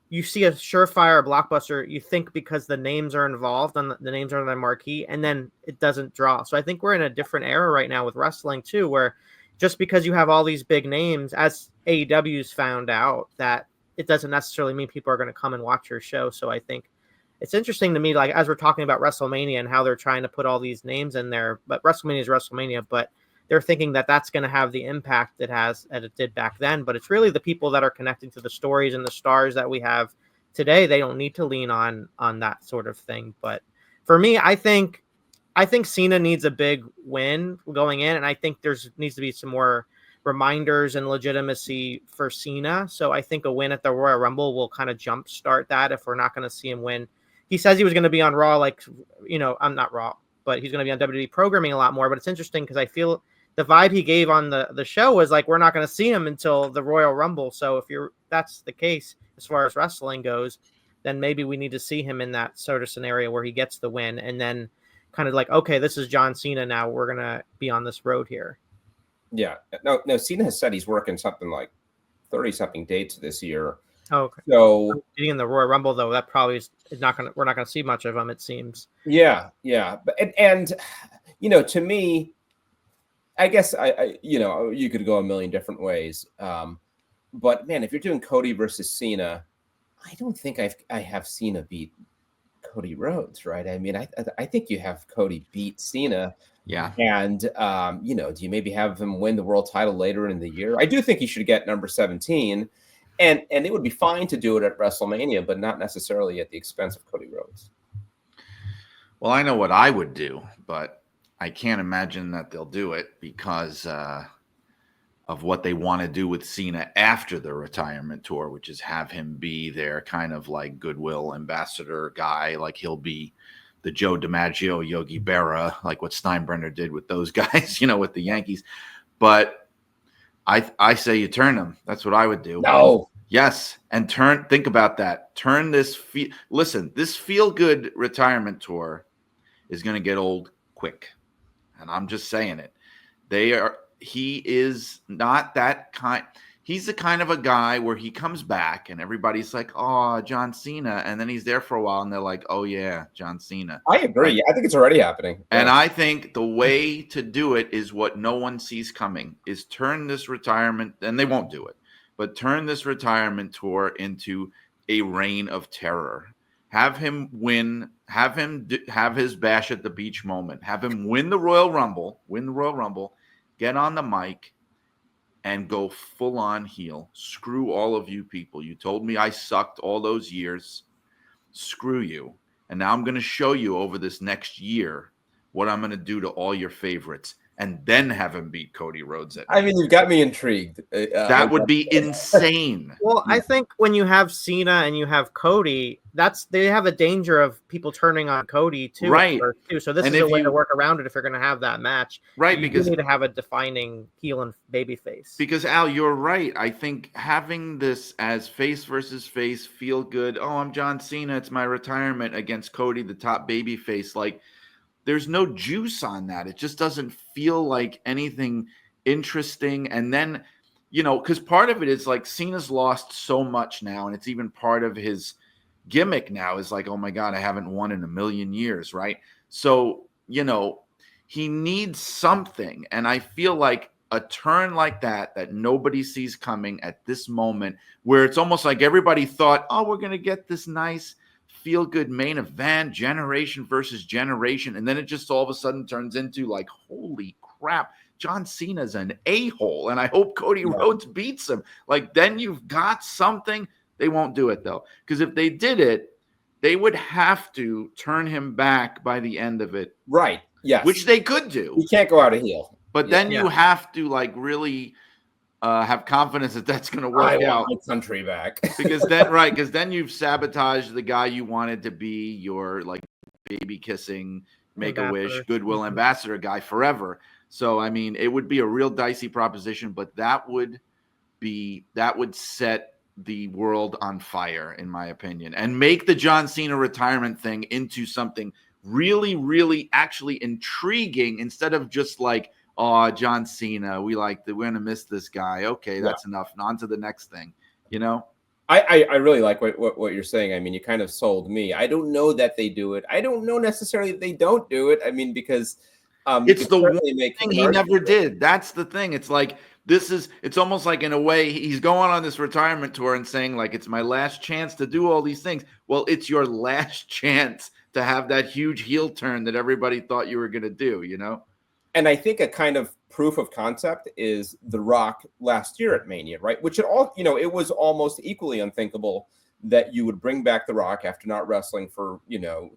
you see a surefire blockbuster, you think because the names are involved and the names are on the marquee, and then it doesn't draw. So I think we're in a different era right now with wrestling too, where just because you have all these big names, as AEW's found out, that it doesn't necessarily mean people are going to come and watch your show. So I think it's interesting to me, like as we're talking about WrestleMania and how they're trying to put all these names in there, but WrestleMania is WrestleMania, but they're thinking that that's going to have the impact that it did back then. But it's really the people that are connecting to the stories and the stars that we have today. They don't need to lean on that sort of thing. But for me, I think Cena needs a big win going in. And I think needs to be some more reminders and legitimacy for Cena. So I think a win at the Royal Rumble will kind of jumpstart that if we're not going to see him win. He says he was going to be on Raw, I'm not Raw, but he's going to be on WWE programming a lot more. But it's interesting because I feel the vibe he gave on the show was like, we're not going to see him until the Royal Rumble. So if that's the case, as far as wrestling goes, then maybe we need to see him in that sort of scenario where he gets the win and then kind of like, okay, this is John Cena now. We're going to be on this road here. Yeah. No, Cena has said he's working something like 30-something dates this year. Oh, okay. So being in the Royal Rumble, though, that probably we're not going to see much of him, it seems. Yeah. But, and to me, I guess you could go a million different ways. But man, if you're doing Cody versus Cena, I don't think I have Cena beat Cody Rhodes, right? I mean, I think you have Cody beat Cena. Yeah. And, do you maybe have him win the world title later in the year? I do think he should get number 17. And it would be fine to do it at WrestleMania, but not necessarily at the expense of Cody Rhodes. Well, I know what I would do, but I can't imagine that they'll do it because of what they want to do with Cena after the retirement tour, which is have him be their kind of like goodwill ambassador guy. Like he'll be the Joe DiMaggio, Yogi Berra, like what Steinbrenner did with those guys, with the Yankees. But I say you turn him. That's what I would do. No. Yes. And think about that. Turn this. This feel good retirement tour is going to get old quick. And I'm just saying it. He is not that kind. He's the kind of a guy where he comes back and everybody's like, oh, John Cena. And then he's there for a while and they're like, oh, yeah, John Cena. I agree. I think it's already happening. And I think the way to do it is what no one sees coming is turn this retirement, and they won't do it, but turn this retirement tour into a reign of terror. Have him win, have his bash at the beach moment, have him win the Royal Rumble, get on the mic, and go full on heel. Screw all of you people. You told me I sucked all those years. Screw you. And now I'm going to show you over this next year what I'm going to do to all your favorites. And then have him beat Cody Rhodes. I mean, you've got me intrigued. That would be insane. Well, I think when you have Cena and you have Cody, they have a danger of people turning on Cody too. Right. So this is a way to work around it if you're going to have that match. Right. Because you need to have a defining heel and baby face. Because, Al, you're right. I think having this as face versus face, feel good. Oh, I'm John Cena. It's my retirement against Cody, the top baby face. Like, there's no juice on that. It just doesn't feel like anything interesting. And then, because part of it is like Cena's lost so much now, and it's even part of his gimmick now is like, oh my God, I haven't won in a million years, right? So, he needs something. And I feel like a turn like that nobody sees coming at this moment, where it's almost like everybody thought, oh, we're going to get this nice feel-good main event, generation versus generation, and then it just all of a sudden turns into like, holy crap, John Cena's an a-hole, and I hope Cody Rhodes beats him. Like, then you've got something. They won't do it, though, because if they did it, they would have to turn him back by the end of it. Right, yes. Which they could do. You can't go out a heel. But then you have to, like, really have confidence that that's going to work out. My country back. because then you've sabotaged the guy you wanted to be your like baby kissing, Make-A-Wish, goodwill ambassador guy forever. So I mean, it would be a real dicey proposition, but that would set the world on fire, in my opinion, and make the John Cena retirement thing into something really, really actually intriguing instead of just like, oh, John Cena, we're going to miss this guy. Okay, that's enough. And on to the next thing, I really like what you're saying. I mean, you kind of sold me. I don't know that they do it. I don't know necessarily that they don't do it. I mean, because it's the one thing he never did. That's the thing. It's like, it's almost like in a way he's going on this retirement tour and saying like, it's my last chance to do all these things. Well, it's your last chance to have that huge heel turn that everybody thought you were going to do, And I think a kind of proof of concept is The Rock last year at Mania, right? Which it was almost equally unthinkable that you would bring back The Rock after not wrestling for,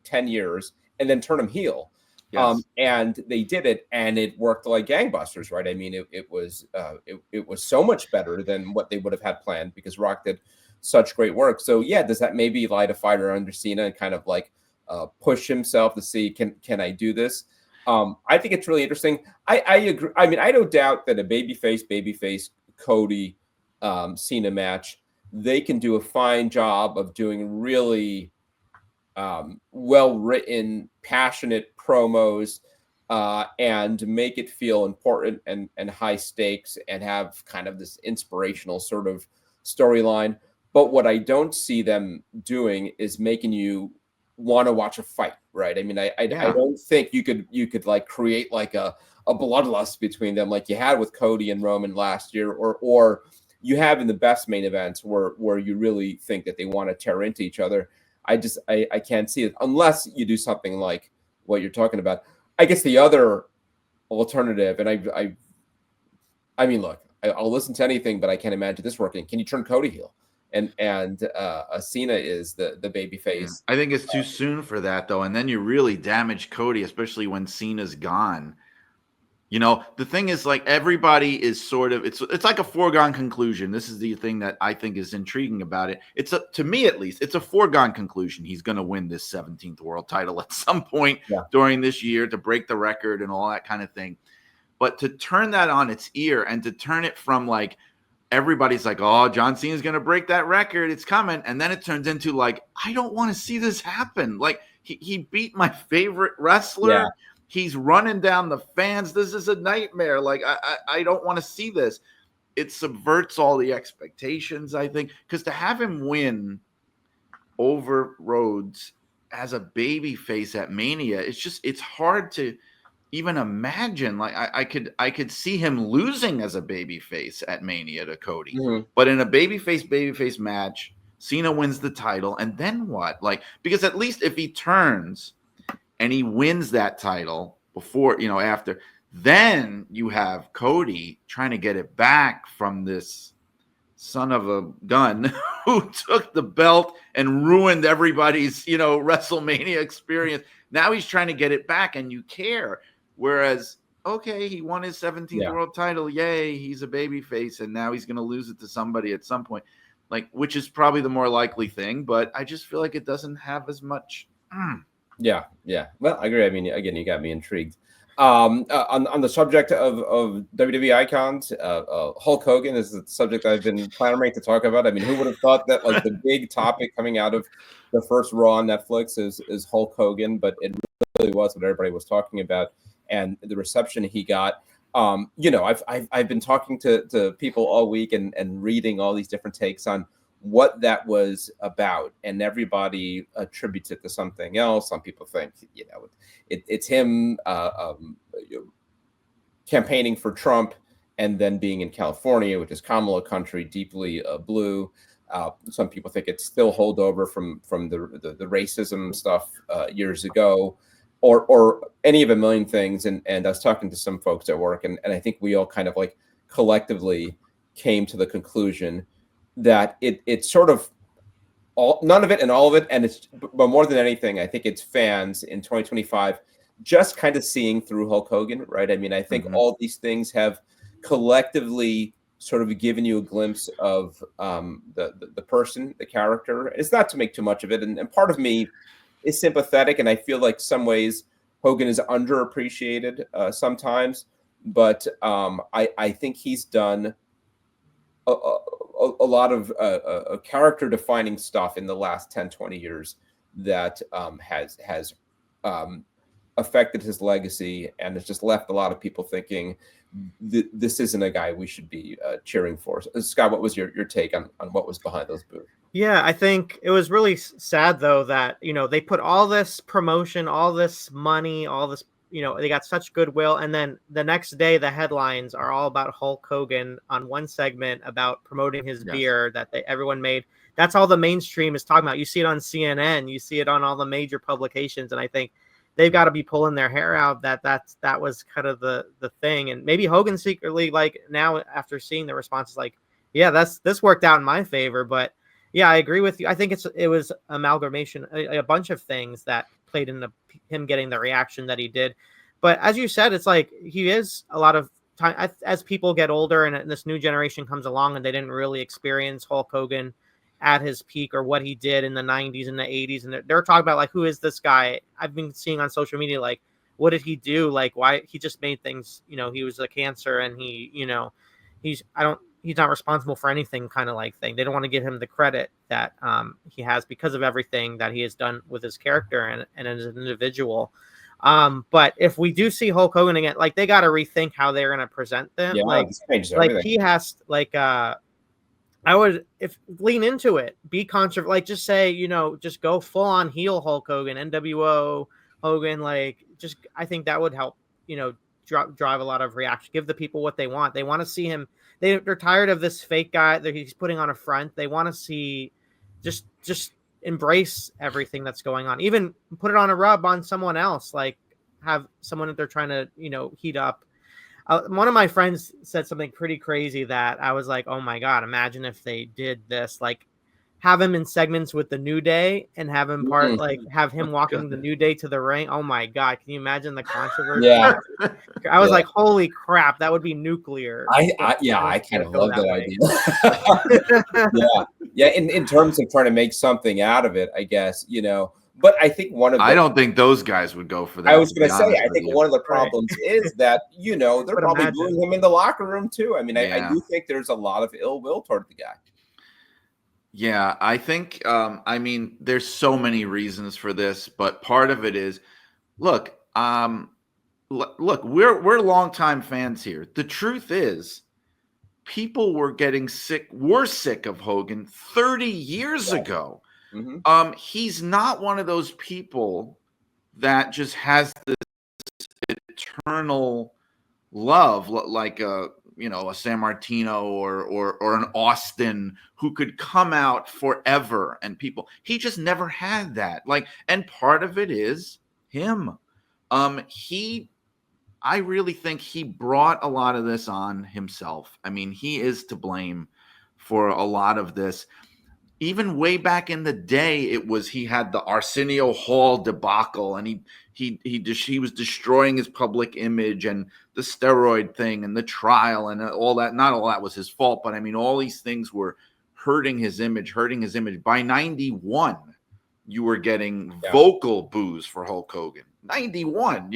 10 years and then turn him heel. Yes. And they did it, and it worked like gangbusters, right? I mean, it was so much better than what they would have had planned because Rock did such great work. So yeah, does that maybe light a fire under Cena and kind of like push himself to see, can I do this? I think it's really interesting. I agree. I mean, I don't doubt that a babyface Cody Cena match, they can do a fine job of doing really well-written, passionate promos and make it feel important and high stakes and have kind of this inspirational sort of storyline. But what I don't see them doing is making you want to watch a fight, right? I mean, I don't think you could like create like a bloodlust between them like you had with Cody and Roman last year, or you have in the best main events where you really think that they want to tear into each other. I can't see it unless you do something like what you're talking about. I guess the other alternative, and I mean, look, I'll listen to anything, but I can't imagine this working. Can you turn Cody heel? And Cena is the baby face. I think it's too soon for that, though. And then you really damage Cody, especially when Cena's gone. The thing is, like, everybody is sort of, it's like a foregone conclusion. This is the thing that I think is intriguing about it. To me, at least, it's a foregone conclusion. He's going to win this 17th world title at some point during this year to break the record and all that kind of thing. But to turn that on its ear and to turn it from like, everybody's like, oh, John Cena's going to break that record. It's coming. And then it turns into like, I don't want to see this happen. Like, he beat my favorite wrestler. Yeah. He's running down the fans. This is a nightmare. Like, I don't want to see this. It subverts all the expectations, I think. Because to have him win over Rhodes as a baby face at Mania, it's hard to even imagine. Like, I could see him losing as a baby face at Mania to Cody. Mm-hmm. But in a babyface match, Cena wins the title. And then what? Like, because at least if he turns and he wins that title before, after, then you have Cody trying to get it back from this son of a gun who took the belt and ruined everybody's, WrestleMania experience. Now he's trying to get it back and you care. Whereas, okay, he won his 17th world title. Yay, he's a babyface. And now he's going to lose it to somebody at some point, like, which is probably the more likely thing. But I just feel like it doesn't have as much. Yeah. Well, I agree. I mean, again, you got me intrigued. On the subject of WWE icons, Hulk Hogan is the subject I've been clamoring to talk about. I mean, who would have thought that like the big topic coming out of the first Raw on Netflix is Hulk Hogan, but it really was what everybody was talking about, and the reception he got. I've been talking to people all week and reading all these different takes on what that was about, and everybody attributes it to something else. Some people think, it's him campaigning for Trump and then being in California, which is Kamala country, deeply blue. Some people think it's still holdover from the racism stuff years ago, or any of a million things. And I was talking to some folks at work, and I think we all kind of like collectively came to the conclusion that it's sort of none of it and all of it. And but more than anything, I think it's fans in 2025 just kind of seeing through Hulk Hogan, right? I mean, I think all these things have collectively sort of given you a glimpse of the person, the character. It's not to make too much of it. And part of me is sympathetic. And I feel like some ways Hogan is underappreciated sometimes. But I think he's done a lot of character defining stuff in the last 10, 20 years that has affected his legacy, and it's just left a lot of people thinking this isn't a guy we should be cheering for. So, Scott, what was your take on what was behind those boos? Yeah, I think it was really sad, though, that, they put all this promotion, all this money, all this, they got such goodwill. And then the next day, the headlines are all about Hulk Hogan on one segment about promoting his beer that everyone made. That's all the mainstream is talking about. You see it on CNN, you see it on all the major publications. And I think they've got to be pulling their hair out that was kind of the thing. And maybe Hogan secretly, like, now after seeing the responses, like, yeah, this worked out in my favor. But yeah, I agree with you. I think it was amalgamation, a bunch of things that played into him getting the reaction that he did. But as you said, it's like he is a lot of time as people get older and this new generation comes along and they didn't really experience Hulk Hogan at his peak or what he did in the 90s and the 80s. And they're talking about, like, who is this guy? I've been seeing on social media, like, what did he do? Like, why he just made things, he was a cancer and he's not responsible for anything kind of like thing. They don't want to give him the credit that he has because of everything that he has done with his character and as an individual. But if we do see Hulk Hogan again, like, they got to rethink how they're going to present them. Yeah, like he has, like, I would lean into it, be controversial, like, just say, just go full on heel Hulk Hogan, NWO Hogan. Like, I think that would help, drive a lot of reaction, give the people what they want. They want to see him. They're tired of this fake guy that he's putting on a front. They want to see just embrace everything that's going on. Even put it on a rub on someone else, like have someone that they're trying to, heat up. One of my friends said something pretty crazy that I was like, oh my God, imagine if they did this, like have him in segments with the New Day and have him have him walking the New Day to the ring. Oh my God. Can you imagine the controversy? Yeah. I was like, holy crap, that would be nuclear. I kind of love that idea. Yeah. In terms of trying to make something out of it, I guess, but I think I don't think those guys would go for that. I was going to say, I think one of the problems is that, they're probably booing him in the locker room too. I mean, I do think there's a lot of ill will toward the guy. Yeah, I think, there's so many reasons for this, but part of it is, look, we're longtime fans here. The truth is, people were getting sick. We're sick of Hogan 30 years ago. Mm-hmm. He's not one of those people that just has this eternal love, like a San Martino or an Austin who could come out forever and people. He just never had that. And part of it is him. I really think he brought a lot of this on himself. I mean, he is to blame for a lot of this. Even way back in the day, he had the Arsenio Hall debacle, and he was destroying his public image, and the steroid thing, and the trial, and all that. Not all that was his fault, but I mean, all these things were hurting his image. By 91, you were getting vocal boos for Hulk Hogan. 91,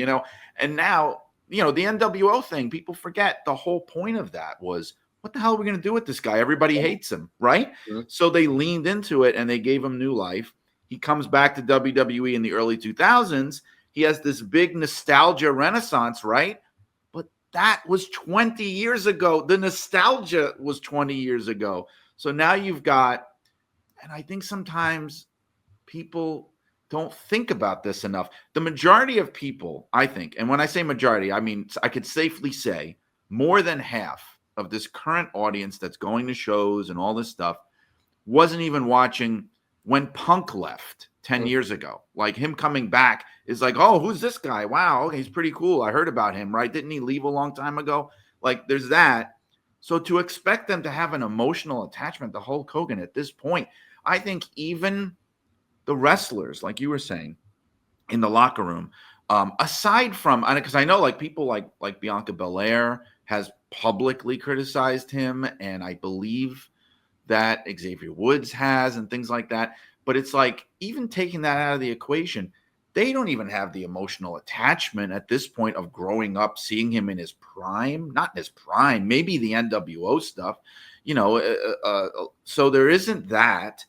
and now, the NWO thing, people forget the whole point of that was, what the hell are we going to do with this guy? Everybody hates him, right? Mm-hmm. So they leaned into it and they gave him new life. He comes back to WWE in the early 2000s. He has this big nostalgia renaissance, right? But that was 20 years ago. The nostalgia was 20 years ago. So now you've got, and I think sometimes people don't think about this enough. The majority of people, I think, and when I say majority, I mean, I could safely say more than half of this current audience that's going to shows and all this stuff wasn't even watching when Punk left 10 years ago. Like, him coming back is like, oh, who's this guy? Wow, okay, he's pretty cool. I heard about him, right? Didn't he leave a long time ago? Like, there's that. So to expect them to have an emotional attachment to Hulk Hogan at this point, I think even the wrestlers, like you were saying, in the locker room, aside from, because I know like people like Bianca Belair has publicly criticized him, and I believe that Xavier Woods has, and things like that. But it's like, even taking that out of the equation, they don't even have the emotional attachment at this point of growing up, seeing him in his prime, not in his prime, maybe the NWO stuff, so there isn't that.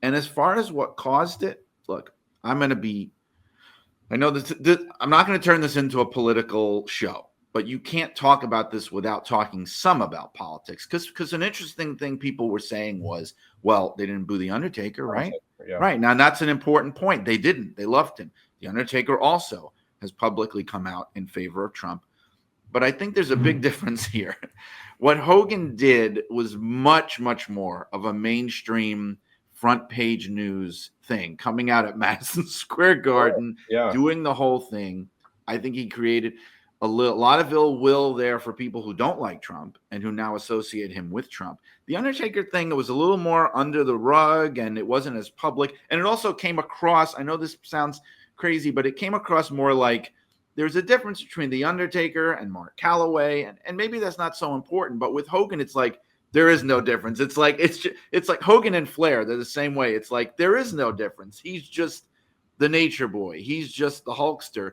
And as far as what caused it, look, I know this, I'm not going to turn this into a political show, but you can't talk about this without talking some about politics. Because an interesting thing people were saying was, well, they didn't boo The Undertaker, right? Yeah. Right. Now, that's an important point. They didn't. They loved him. The Undertaker also has publicly come out in favor of Trump. But I think there's a big difference here. What Hogan did was much, much more of a mainstream front page news thing, coming out at Madison Square Garden, doing the whole thing. I think he created a lot of ill will there for people who don't like Trump and who now associate him with Trump. The Undertaker thing, it was a little more under the rug, and it wasn't as public. And it also came across, I know this sounds crazy, but it came across more like there's a difference between The Undertaker and Mark Calloway. And maybe that's not so important, but with Hogan, it's like, there is no difference. It's like Hogan and Flair. They're the same way. It's like, there is no difference. He's just the nature boy. He's just the Hulkster.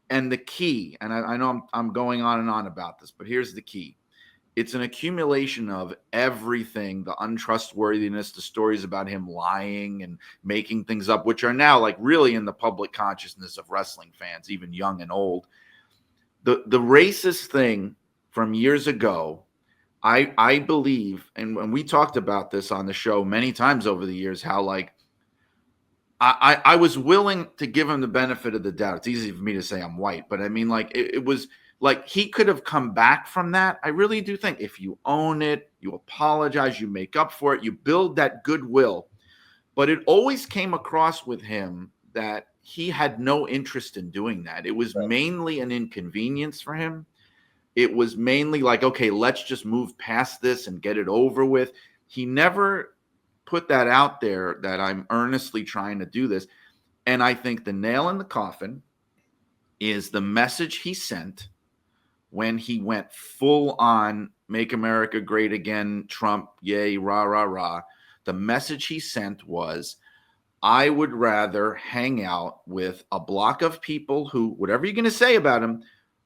And the key, and I know I'm going on and on about this, but here's the key. It's an accumulation of everything, the untrustworthiness, the stories about him lying and making things up, which are now like really in the public consciousness of wrestling fans, even young and old. The racist thing from years ago, I believe, and we talked about this on the show many times over the years, how like I was willing to give him the benefit of the doubt. It's easy for me to say I'm white, but I mean, like, it was like he could have come back from that. I really do think if you own it, you apologize, you make up for it, you build that goodwill. But it always came across with him that he had no interest in doing that. It was mainly an inconvenience for him. It was mainly like, okay, let's just move past this and get it over with. He never put that out there that I'm earnestly trying to do this. And I think the nail in the coffin is the message he sent when he went full on Make America Great Again, Trump, yay, rah, rah, rah. The message he sent was, I would rather hang out with a block of people who, whatever you're going to say about him,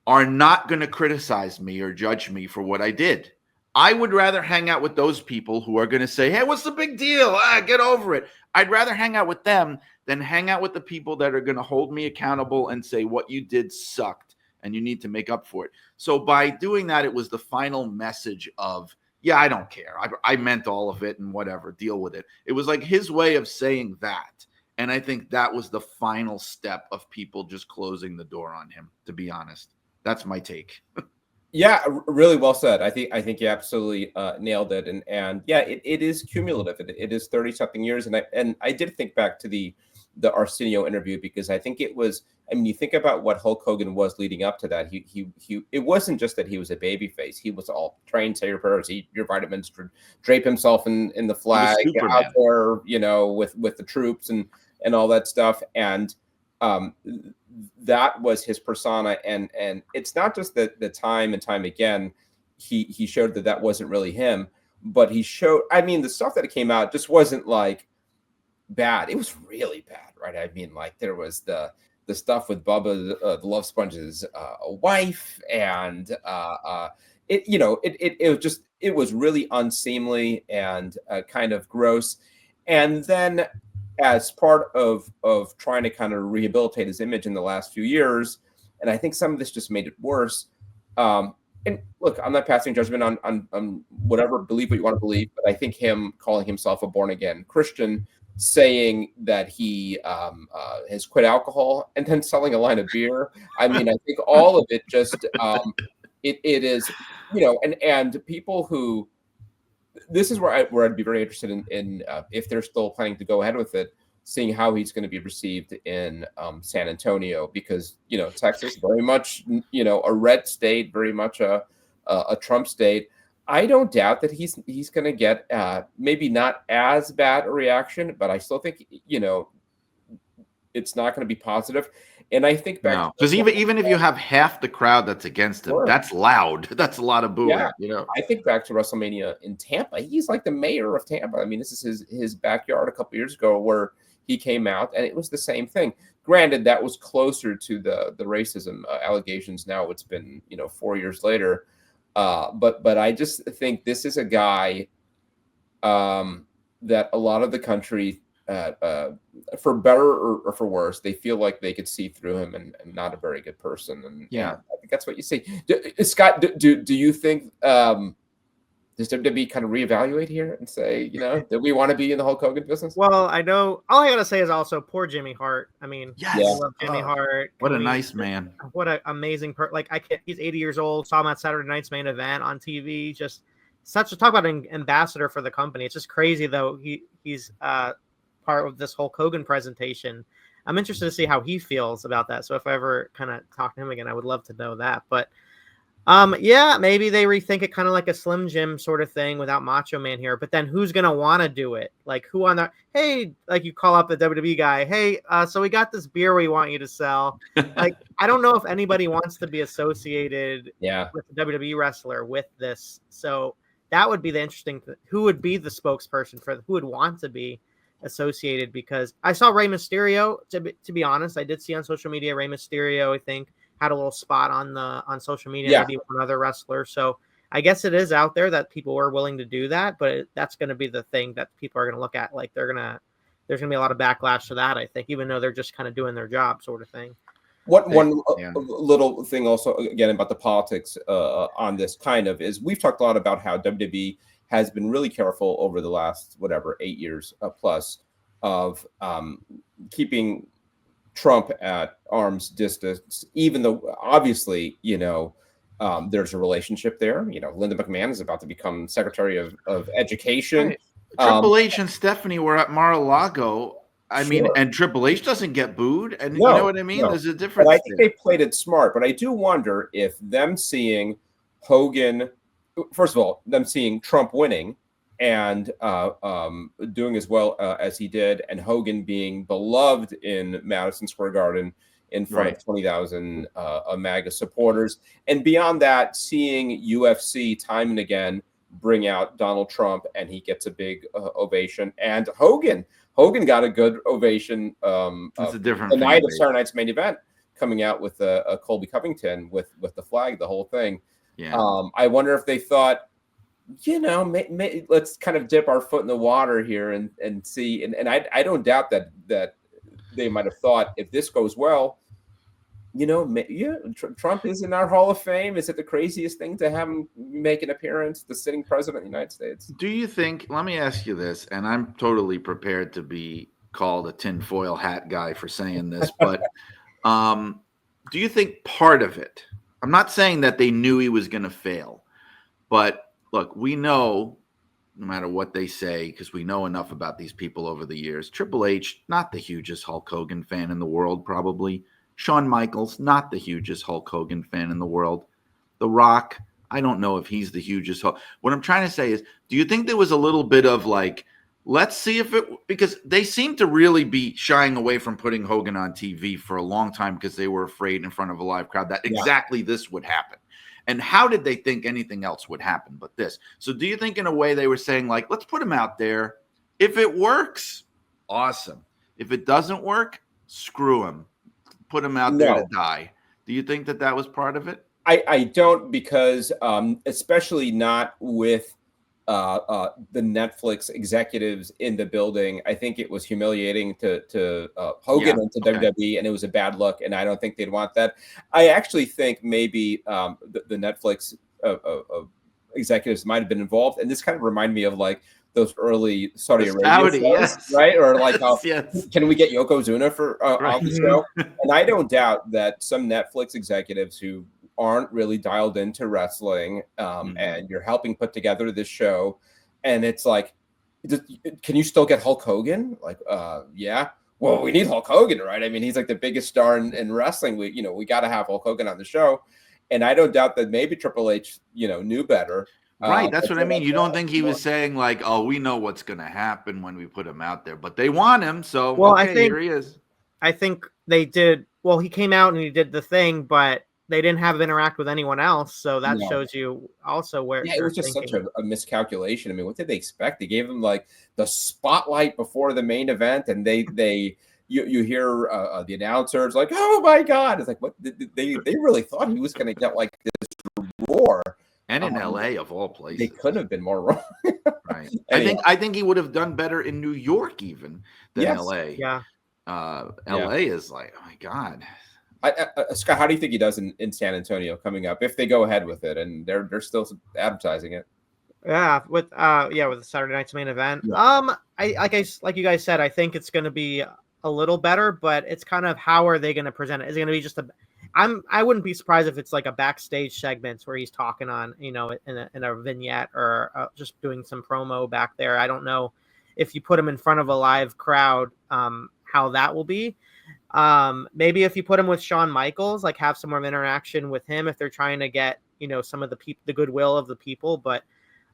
are not going to criticize me or judge me for what I did. I would rather hang out with those people who are going to say, hey, what's the big deal? Get over it. I'd rather hang out with them than hang out with the people that are going to hold me accountable and say what you did sucked and you need to make up for it. So by doing that, it was the final message of, yeah, I don't care. I meant all of it and whatever, deal with it. It was like his way of saying that. And I think that was the final step of people just closing the door on him, to be honest. That's my take. Yeah, really well said. I think you absolutely nailed it. And yeah, it is cumulative. It is 30-something years. And I did think back to the Arsenio interview, because I think it was, I mean, you think about what Hulk Hogan was leading up to that. He it wasn't just that he was a baby face. He was all train, say your prayers, eat your vitamins, drape himself in the flag out there, you know, with the troops and all that stuff. And that was his persona. And it's not just that the time and time again, he showed that wasn't really him, but he showed, I mean, the stuff that came out just wasn't like bad. It was really bad, right? I mean, like there was the stuff with Bubba the Love Sponge's wife, and it was really unseemly and kind of gross. And then as part of trying to kind of rehabilitate his image in the last few years, and I think some of this just made it worse. And look, I'm not passing judgment on whatever, believe what you want to believe, but I think him calling himself a born again Christian, saying that he has quit alcohol, and then selling a line of beer. I mean, I think all of it just it is, you know, and people who, this is where I'd be very interested in if they're still planning to go ahead with it, seeing how he's going to be received in San Antonio, because, you know, Texas very much, you know, a red state, very much a Trump state. I don't doubt that he's going to get maybe not as bad a reaction, but I still think, you know, it's not going to be positive. And I think back because even if you have half the crowd that's against him, that's loud. That's a lot of booing. Yeah. You know, I think back to WrestleMania in Tampa. He's like the mayor of Tampa. I mean, this is his backyard a couple years ago where he came out, and it was the same thing. Granted, that was closer to the racism allegations. Now it's been, you know, 4 years later. But I just think this is a guy that a lot of the country, for better or for worse, they feel like they could see through him, and not a very good person. And yeah, I think that's what you see. Scott, do you think does WWE kind of reevaluate here and say, you know, do we want to be in the Hulk Hogan business? Well, I know all I gotta say is also poor Jimmy Hart. I mean, yes. I love Jimmy Hart. What a nice man. What an amazing like he's 80 years old. Saw him at Saturday Night's Main Event on TV. Just talk about an ambassador for the company. It's just crazy though. He's part of this Hulk Hogan presentation. I'm interested to see how he feels about that. So if I ever kind of talk to him again, I would love to know that. But yeah, maybe they rethink it kind of like a Slim Jim sort of thing without Macho Man here. But then who's going to want to do it? Like who on the, hey, like you call up the WWE guy. Hey, so we got this beer we want you to sell. Like, I don't know if anybody wants to be associated with the WWE wrestler with this. So that would be the interesting, who would be the spokesperson for, who would want to be associated, because I saw Rey Mysterio, to be honest, I did see on social media, Rey Mysterio, I think, had a little spot on social media, maybe one other wrestler. So I guess it is out there that people are willing to do that, but that's going to be the thing that people are going to look at. Like there's going to be a lot of backlash to that, I think, even though they're just kind of doing their job sort of thing. One little thing also, again, about the politics on this kind of is, we've talked a lot about how WWE has been really careful over the last, 8 years plus of keeping Trump at arm's distance, even though obviously, there's a relationship there. Linda McMahon is about to become Secretary of Education. Triple H and Stephanie were at Mar-a-Lago. I mean, and Triple H doesn't get booed, and you know what I mean. There's a difference. But I think they played it smart. But I do wonder if them seeing Hogan, first of all, them seeing Trump winning and doing as well as he did, and Hogan being beloved in Madison Square Garden in front of 20,000 MAGA supporters, and beyond that, seeing UFC time and again bring out Donald Trump, and he gets a big ovation, and Hogan got a good ovation. It's a different the night of Saturday Night's Main Event, coming out with a Colby Covington with the flag, the whole thing. Yeah. I wonder if they thought, let's kind of dip our foot in the water here and see. And I don't doubt that they might have thought, if this goes well, Trump is in our Hall of Fame. Is it the craziest thing to have him make an appearance, the sitting president of the United States? Do you think, let me ask you this, and I'm totally prepared to be called a tinfoil hat guy for saying this, but do you think part of it, I'm not saying that they knew he was going to fail, but look, we know, no matter what they say, because we know enough about these people over the years, Triple H, not the hugest Hulk Hogan fan in the world, probably. Shawn Michaels, not the hugest Hulk Hogan fan in the world. The Rock, I don't know if he's the hugest Hulk. What I'm trying to say is, do you think there was a little bit of like, let's see if it, because they seem to really be shying away from putting Hogan on TV for a long time because they were afraid in front of a live crowd that exactly this would happen. And how did they think anything else would happen but this? So do you think in a way they were saying like, let's put him out there. If it works, awesome. If it doesn't work, screw him. Put him out there to die. Do you think that was part of it? I don't, because especially not with the Netflix executives in the building. I think it was humiliating to Hogan and to WWE, and it was a bad look, and I don't think they'd want that. I actually think maybe the Netflix executives might have been involved, and this kind of reminded me of like those early Saudi Arabia shows, right? Or like, can we get Yokozuna for on the show? And I don't doubt that some Netflix executives who aren't really dialed into wrestling, and you're helping put together this show, and it's like, can you still get Hulk Hogan? Like, yeah. Well, we need Hulk Hogan, right? I mean, he's like the biggest star in wrestling. We got to have Hulk Hogan on the show, and I don't doubt that maybe Triple H, knew better. Right, that's what I mean. You don't think he was saying like, "Oh, we know what's going to happen when we put him out there," but they want him, so here he is. I think they did. Well, he came out and he did the thing, but they didn't have him interact with anyone else, so that shows you also where. Yeah, it was just such a miscalculation. I mean, what did they expect? They gave him like the spotlight before the main event, and you hear the announcers like, "Oh my God!" It's like, what? They really thought he was going to get like this roar. And in LA of all places, they couldn't have been more wrong. Right. I think he would have done better in New York even than LA. Yeah. LA is like, oh my God. Scott, how do you think he does in San Antonio coming up if they go ahead with it and they're still advertising it? Yeah, with the Saturday Night's Main Event. Yeah. Like you guys said, I think it's going to be a little better, but it's kind of how are they going to present it? Is it going to be just I wouldn't be surprised if it's like a backstage segments where he's talking on, in a vignette or just doing some promo back there. I don't know if you put him in front of a live crowd, how that will be. Maybe if you put him with Shawn Michaels, like have some more interaction with him if they're trying to get, some of the goodwill of the people. But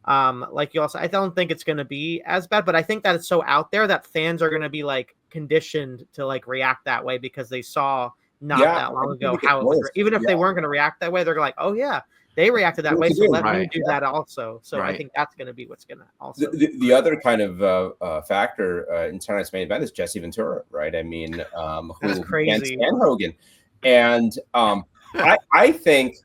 like you also, I don't think it's going to be as bad, but I think that it's so out there that fans are going to be like conditioned to like react that way because they saw that long ago how it was. Even if they weren't going to react that way, they're like, oh yeah, they reacted that way, so let me do that also. So I think that's going to be what's going to also the other kind of factor in tonight's main event is Jesse Ventura, right? I mean, that's crazy. And Hogan, and I think,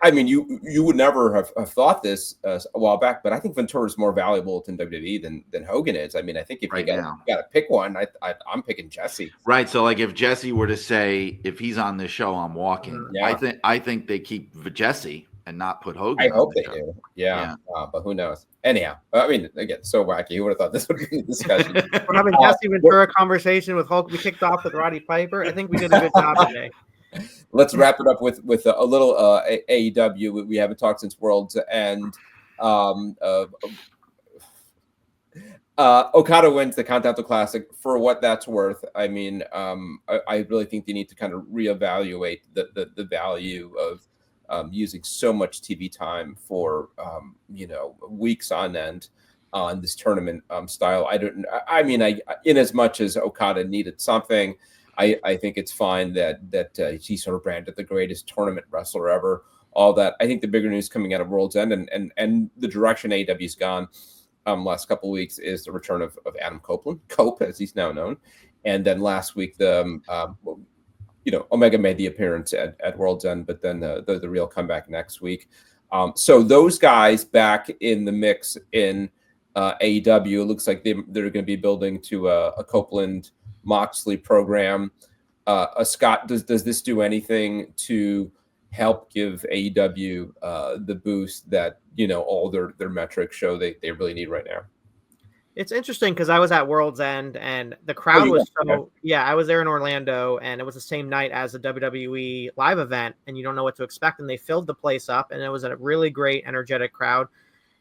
I mean, you would never have thought this a while back, but I think Ventura is more valuable to WWE than Hogan is. I mean, I think if you got to pick one, I'm picking Jesse. Right. So, like, if Jesse were to say, if he's on this show, I'm walking. I think they keep Jesse and not put Hogan. I hope they do. Yeah. But who knows? Anyhow, I mean, again, so wacky. Who would have thought this would be a discussion? We're having Jesse Ventura conversation with Hulk. We kicked off with Roddy Piper. I think we did a good job today. Let's wrap it up with a little AEW. We haven't talked since Worlds, and Okada wins the Continental Classic for what that's worth. I mean, I really think they need to kind of reevaluate the value of using so much TV time for weeks on end on this tournament style. I mean, in as much as Okada needed something, I think it's fine that he's sort of branded the greatest tournament wrestler ever. All that. I think the bigger news coming out of World's End and the direction AEW's gone last couple of weeks is the return of Adam Copeland, Cope as he's now known, and then last week Omega made the appearance at World's End, but then the real comeback next week. So those guys back in the mix in AEW. It looks like they're going to be building to a Copeland Moxley program. Scott, does this do anything to help give AEW the boost that all their metrics show they really need right now? It's interesting because I was at World's End and the crowd was I was there in Orlando and it was the same night as the WWE live event and you don't know what to expect, and they filled the place up and it was a really great energetic crowd.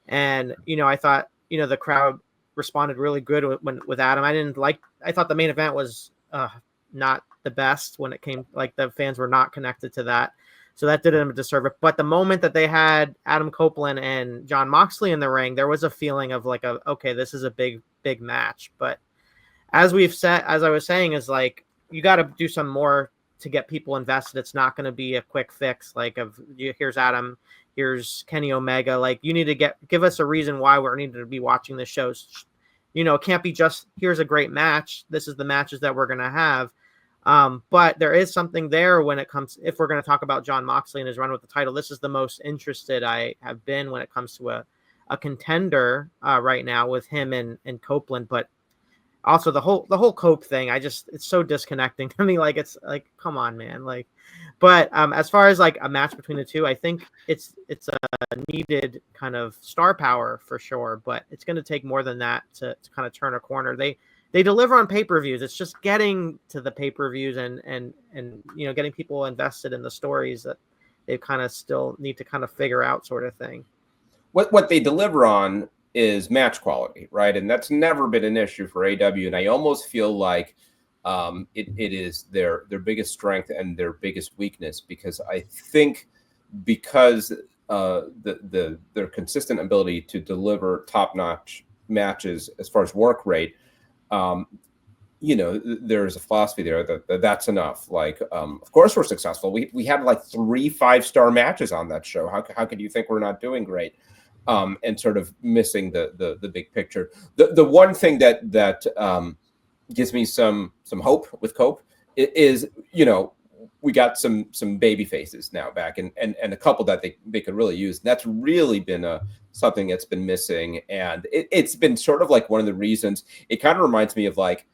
And I thought the crowd responded really good with Adam. I thought the main event was not the best when it came, like the fans were not connected to that. So that did him a disservice. But the moment that they had Adam Copeland and John Moxley in the ring, there was a feeling of like, okay, this is a big, big match. But as I was saying, is like, you got to do some more to get people invested. It's not going to be a quick fix. Like here's Adam, here's Kenny Omega. Like you need to give us a reason why we're needing to be watching the shows. It can't be just, here's a great match. This is the matches that we're going to have. But there is something there when it comes, if we're going to talk about John Moxley and his run with the title, this is the most interested I have been when it comes to a contender right now with him and Copeland. But also the whole Cope thing, it's so disconnecting to me. Like, it's like, come on, man. Like, but as far as like a match between the two, I think it's a needed kind of star power for sure, but it's going to take more than that to kind of turn a corner. They deliver on pay-per-views. It's just getting to the pay-per-views and getting people invested in the stories that they kind of still need to kind of figure out, sort of thing. What they deliver on is match quality, right? And that's never been an issue for AEW. And I almost feel like it is their biggest strength and their biggest weakness, because I think because their consistent ability to deliver top-notch matches as far as work rate, there's a philosophy there that's enough. Like, of course we're successful. We had like 3 5-star matches on that show. How could you think we're not doing great? And sort of missing the big picture. The one thing that gives me some hope with Cope is, we got some baby faces now back and a couple that they could really use. That's really been something that's been missing. And it's been sort of like one of the reasons. It kind of reminds me of like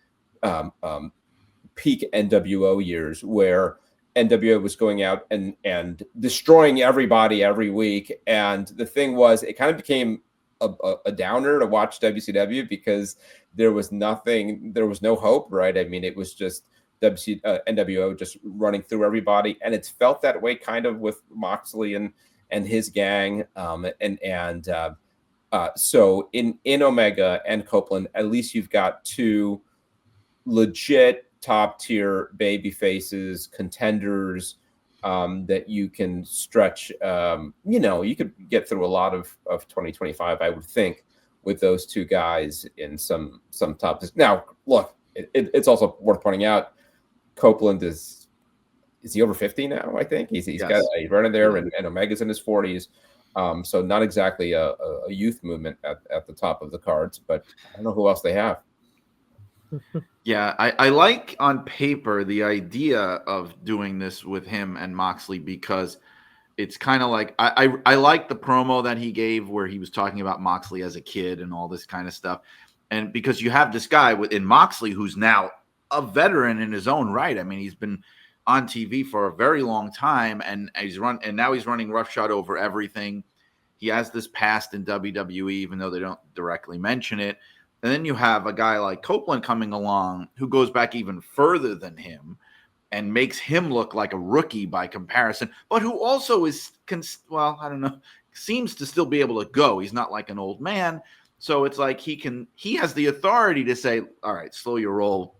peak NWO years, where NWO was going out and destroying everybody every week. And the thing was, it kind of became a downer to watch WCW because there was no hope, right? I mean, it was just NWO just running through everybody, and it's felt that way kind of with Moxley and his gang. So in Omega and Copeland, at least you've got 2 legit top tier baby faces, contenders that you can stretch. You could get through a lot of 2025, I would think, with those 2 guys in some top. Now, look, it's also worth pointing out, Copeland is he over 50 now? I think he's yes. Got a running there, and Omega's in his 40s. So not exactly a youth movement at the top of the cards, but I don't know who else they have. Yeah, I like on paper the idea of doing this with him and Moxley, because it's kind of like I like the promo that he gave where he was talking about Moxley as a kid and all this kind of stuff. And because you have this guy in Moxley who's now a veteran in his own right. I mean, he's been on TV for a very long time, and now he's running roughshod over everything. He has this past in WWE, even though they don't directly mention it. And then you have a guy like Copeland coming along who goes back even further than him and makes him look like a rookie by comparison, but who also seems to still be able to go. He's not like an old man. So it's like he has the authority to say, all right, slow your roll,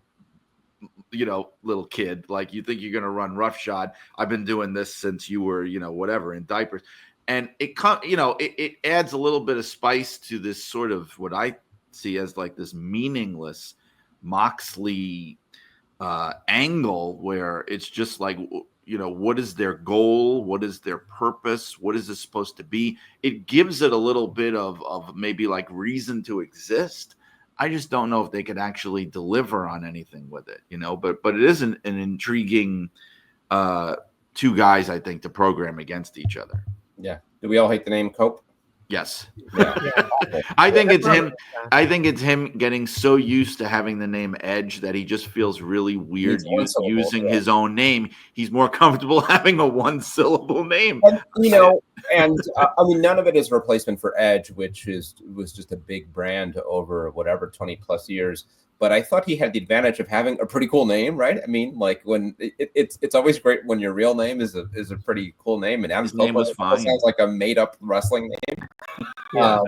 little kid. Like, you think you're going to run roughshod. I've been doing this since you were, whatever, in diapers. And it adds a little bit of spice to this sort of what I see as like this meaningless Moxley angle, where it's just like, what is their goal? What is their purpose? What is this supposed to be? It gives it a little bit of maybe like reason to exist. I just don't know if they could actually deliver on anything with it, but it is an intriguing two guys, I think, to program against each other. Yeah. Do we all hate the name Cope? Yes. Yeah. I think it's him. I think it's him getting so used to having the name Edge that he just feels really weird using his own name. He's more comfortable having a one-syllable name. And, I mean, none of it is a replacement for Edge, which was just a big brand over whatever 20 plus years. But I thought he had the advantage of having a pretty cool name, right? I mean, like, when it's always great when your real name is a pretty cool name, and his name was fine. Sounds like a made up wrestling name. Yeah.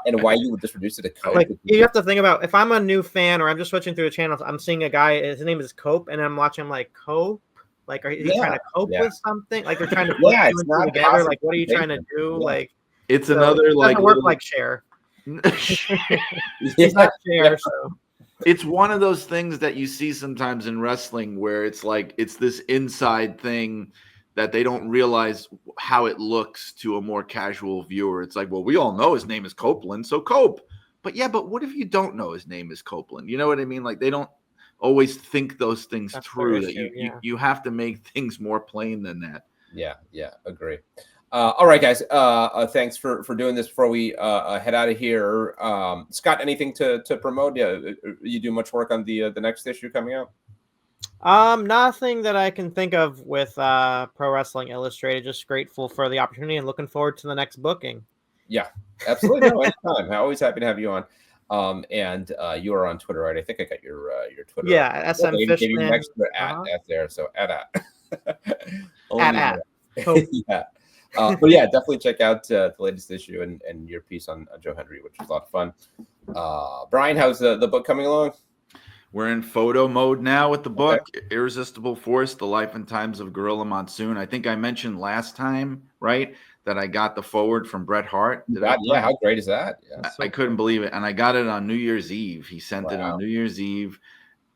And why you would just reduce it to Cope? Like, you have to think about, if I'm a new fan or I'm just switching through the channels, I'm seeing a guy, his name is Cope, and I'm watching him like, Cope. Like, are you trying to cope with something? Like, they're trying to put it's not together. Like, what are you trying to do? Yeah. Like, it's another like work like Cher. He's not Cher, so. It's one of those things that you see sometimes in wrestling where it's like it's this inside thing that they don't realize how it looks to a more casual viewer. It's like, well, we all know his name is Copeland, so Cope. But what if you don't know his name is Copeland? You know what I mean? Like, they don't always think those things through. You have to make things more plain than that. Yeah, agree. All right, guys. Thanks for doing this. Before we head out of here, Scott, anything to promote? Yeah, you do much work on the next issue coming out? Nothing that I can think of with Pro Wrestling Illustrated. Just grateful for the opportunity and looking forward to the next booking. Yeah, absolutely. No, anytime. I'm always happy to have you on. And you are on Twitter, right? I think I got your Twitter. Yeah, SM Fishman. Next to at there, so at. Yeah. But yeah, definitely check out the latest issue and your piece on Joe Hendry, which was a lot of fun. Brian, how's the book coming along? We're in photo mode now with the book, Irresistible Force, The Life and Times of Gorilla Monsoon. I think I mentioned last time, right, that I got the forward from Bret Hart. How great is that? Yeah, I couldn't believe it. And I got it on New Year's Eve. He sent it on New Year's Eve.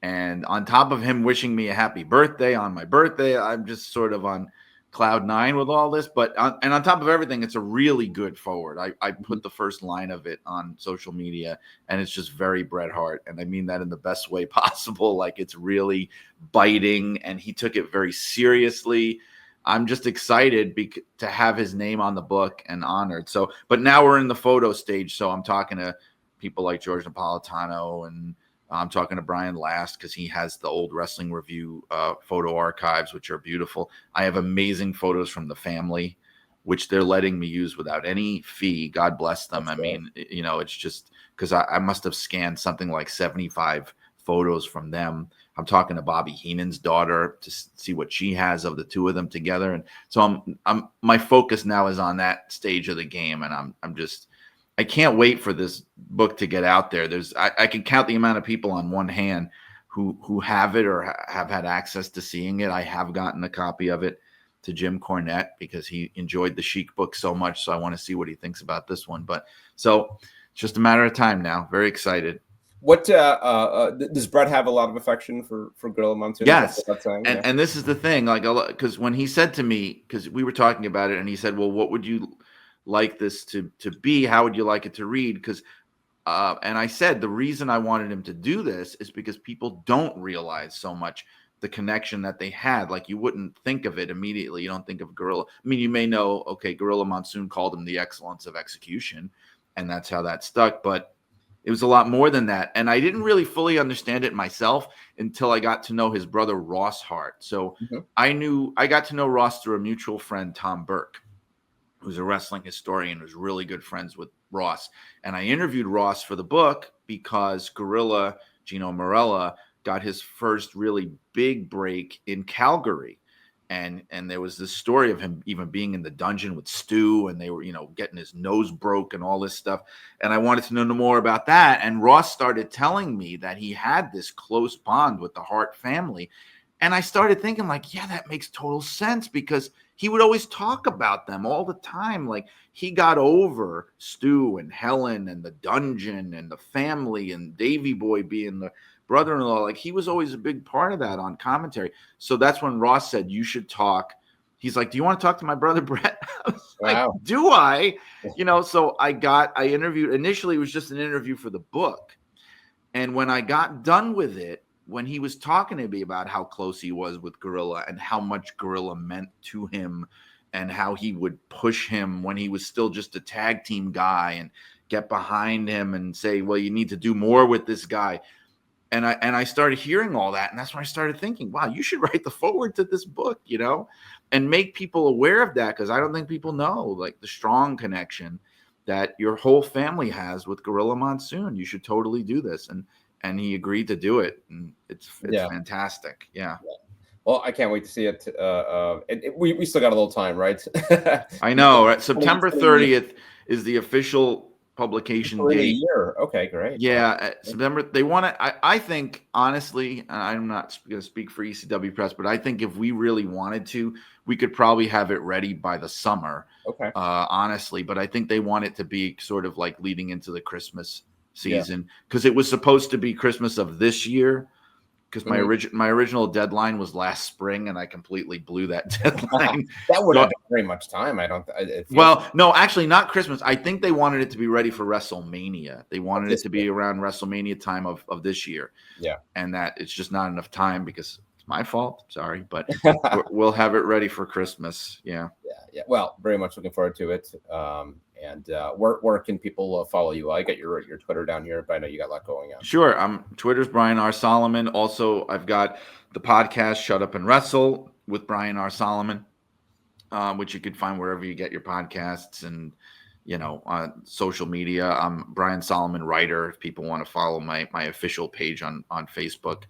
And on top of him wishing me a happy birthday on my birthday, I'm just sort of on cloud nine with all this, and on top of everything, it's a really good forward. I put the first line of it on social media, and it's just very Bret Hart, and I mean that in the best way possible. Like, it's really biting, and he took it very seriously. I'm just excited to have his name on the book and honored. So, but now we're in the photo stage, so I'm talking to people like George Napolitano, and I'm talking to Brian Last because he has the old Wrestling Review photo archives, which are beautiful. I have amazing photos from the family, which they're letting me use without any fee. God bless them. That's great. It's just because I must have scanned something like 75 photos from them. I'm talking to Bobby Heenan's daughter to see what she has of the two of them together. And so my focus now is on that stage of the game. And I can't wait for this book to get out there. I can count the amount of people on one hand who have it or have had access to seeing it. I have gotten a copy of it to Jim Cornette because he enjoyed the Chic book so much. So I want to see what he thinks about this one. But so it's just a matter of time now. Very excited. What does Bret have a lot of affection for Gorilla Monsoon? Yes, and this is the thing, like, because when he said to me, because we were talking about it, and he said, "Well, what would you like this to be? How would you like it to read?" Because, and I said the reason I wanted him to do this is because people don't realize so much the connection that they had. Like, you wouldn't think of it immediately. You don't think of Gorilla. I mean, you may know, okay, Gorilla Monsoon called him the excellence of execution, and that's how that stuck, but it was a lot more than that. And I didn't really fully understand it myself until I got to know his brother, Ross Hart. So I got to know Ross through a mutual friend, Tom Burke, who's a wrestling historian, who's really good friends with Ross. And I interviewed Ross for the book because Gorilla, Gino Morella, got his first really big break in Calgary. And there was this story of him even being in the dungeon with Stu, and they were, getting his nose broke and all this stuff. And I wanted to know more about that. And Ross started telling me that he had this close bond with the Hart family. And I started thinking, like, yeah, that makes total sense, because he would always talk about them all the time. Like, he got over Stu and Helen and the dungeon and the family and Davy Boy being the brother-in-law. Like, he was always a big part of that on commentary. So that's when Ross said, you should talk. He's like, do you want to talk to my brother Brett? I was like, do I? So I interviewed. Initially, it was just an interview for the book. And when I got done with it, when he was talking to me about how close he was with Gorilla and how much Gorilla meant to him and how he would push him when he was still just a tag team guy and get behind him and say, well, you need to do more with this guy. And I started hearing all that. And that's when I started thinking, wow, you should write the foreword to this book, and make people aware of that. Because I don't think people know, like, the strong connection that your whole family has with Gorilla Monsoon. You should totally do this. And he agreed to do it. And it's fantastic. Yeah. Well, I can't wait to see it. We still got a little time, right? I know. Right? September 30th is the official publication date. Year. Okay, great. Yeah, September. They want to. I think, honestly, I'm not going to speak for ECW Press, but I think if we really wanted to, we could probably have it ready by the summer. Okay. Honestly, but I think they want it to be sort of like leading into the Christmas season, because it was supposed to be Christmas of this year. Because my original deadline was last spring, and I completely blew that deadline. That would have been very much time. No, actually, not Christmas. I think they wanted it to be ready for WrestleMania. They wanted it to be around WrestleMania time of this year. Yeah, and that it's just not enough time, because it's my fault. Sorry, but we'll have it ready for Christmas. Yeah. Well, very much looking forward to it. And where can people follow you? I got your Twitter down here, but I know you got a lot going on. Sure. Twitter's Brian R. Solomon. Also, I've got the podcast Shut Up and Wrestle with Brian R. Solomon, which you can find wherever you get your podcasts and, on social media. I'm Brian Solomon Writer, if people want to follow my official page on Facebook.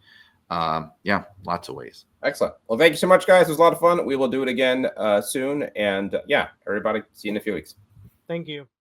Lots of ways. Excellent. Well, thank you so much, guys. It was a lot of fun. We will do it again soon. And everybody, see you in a few weeks. Thank you.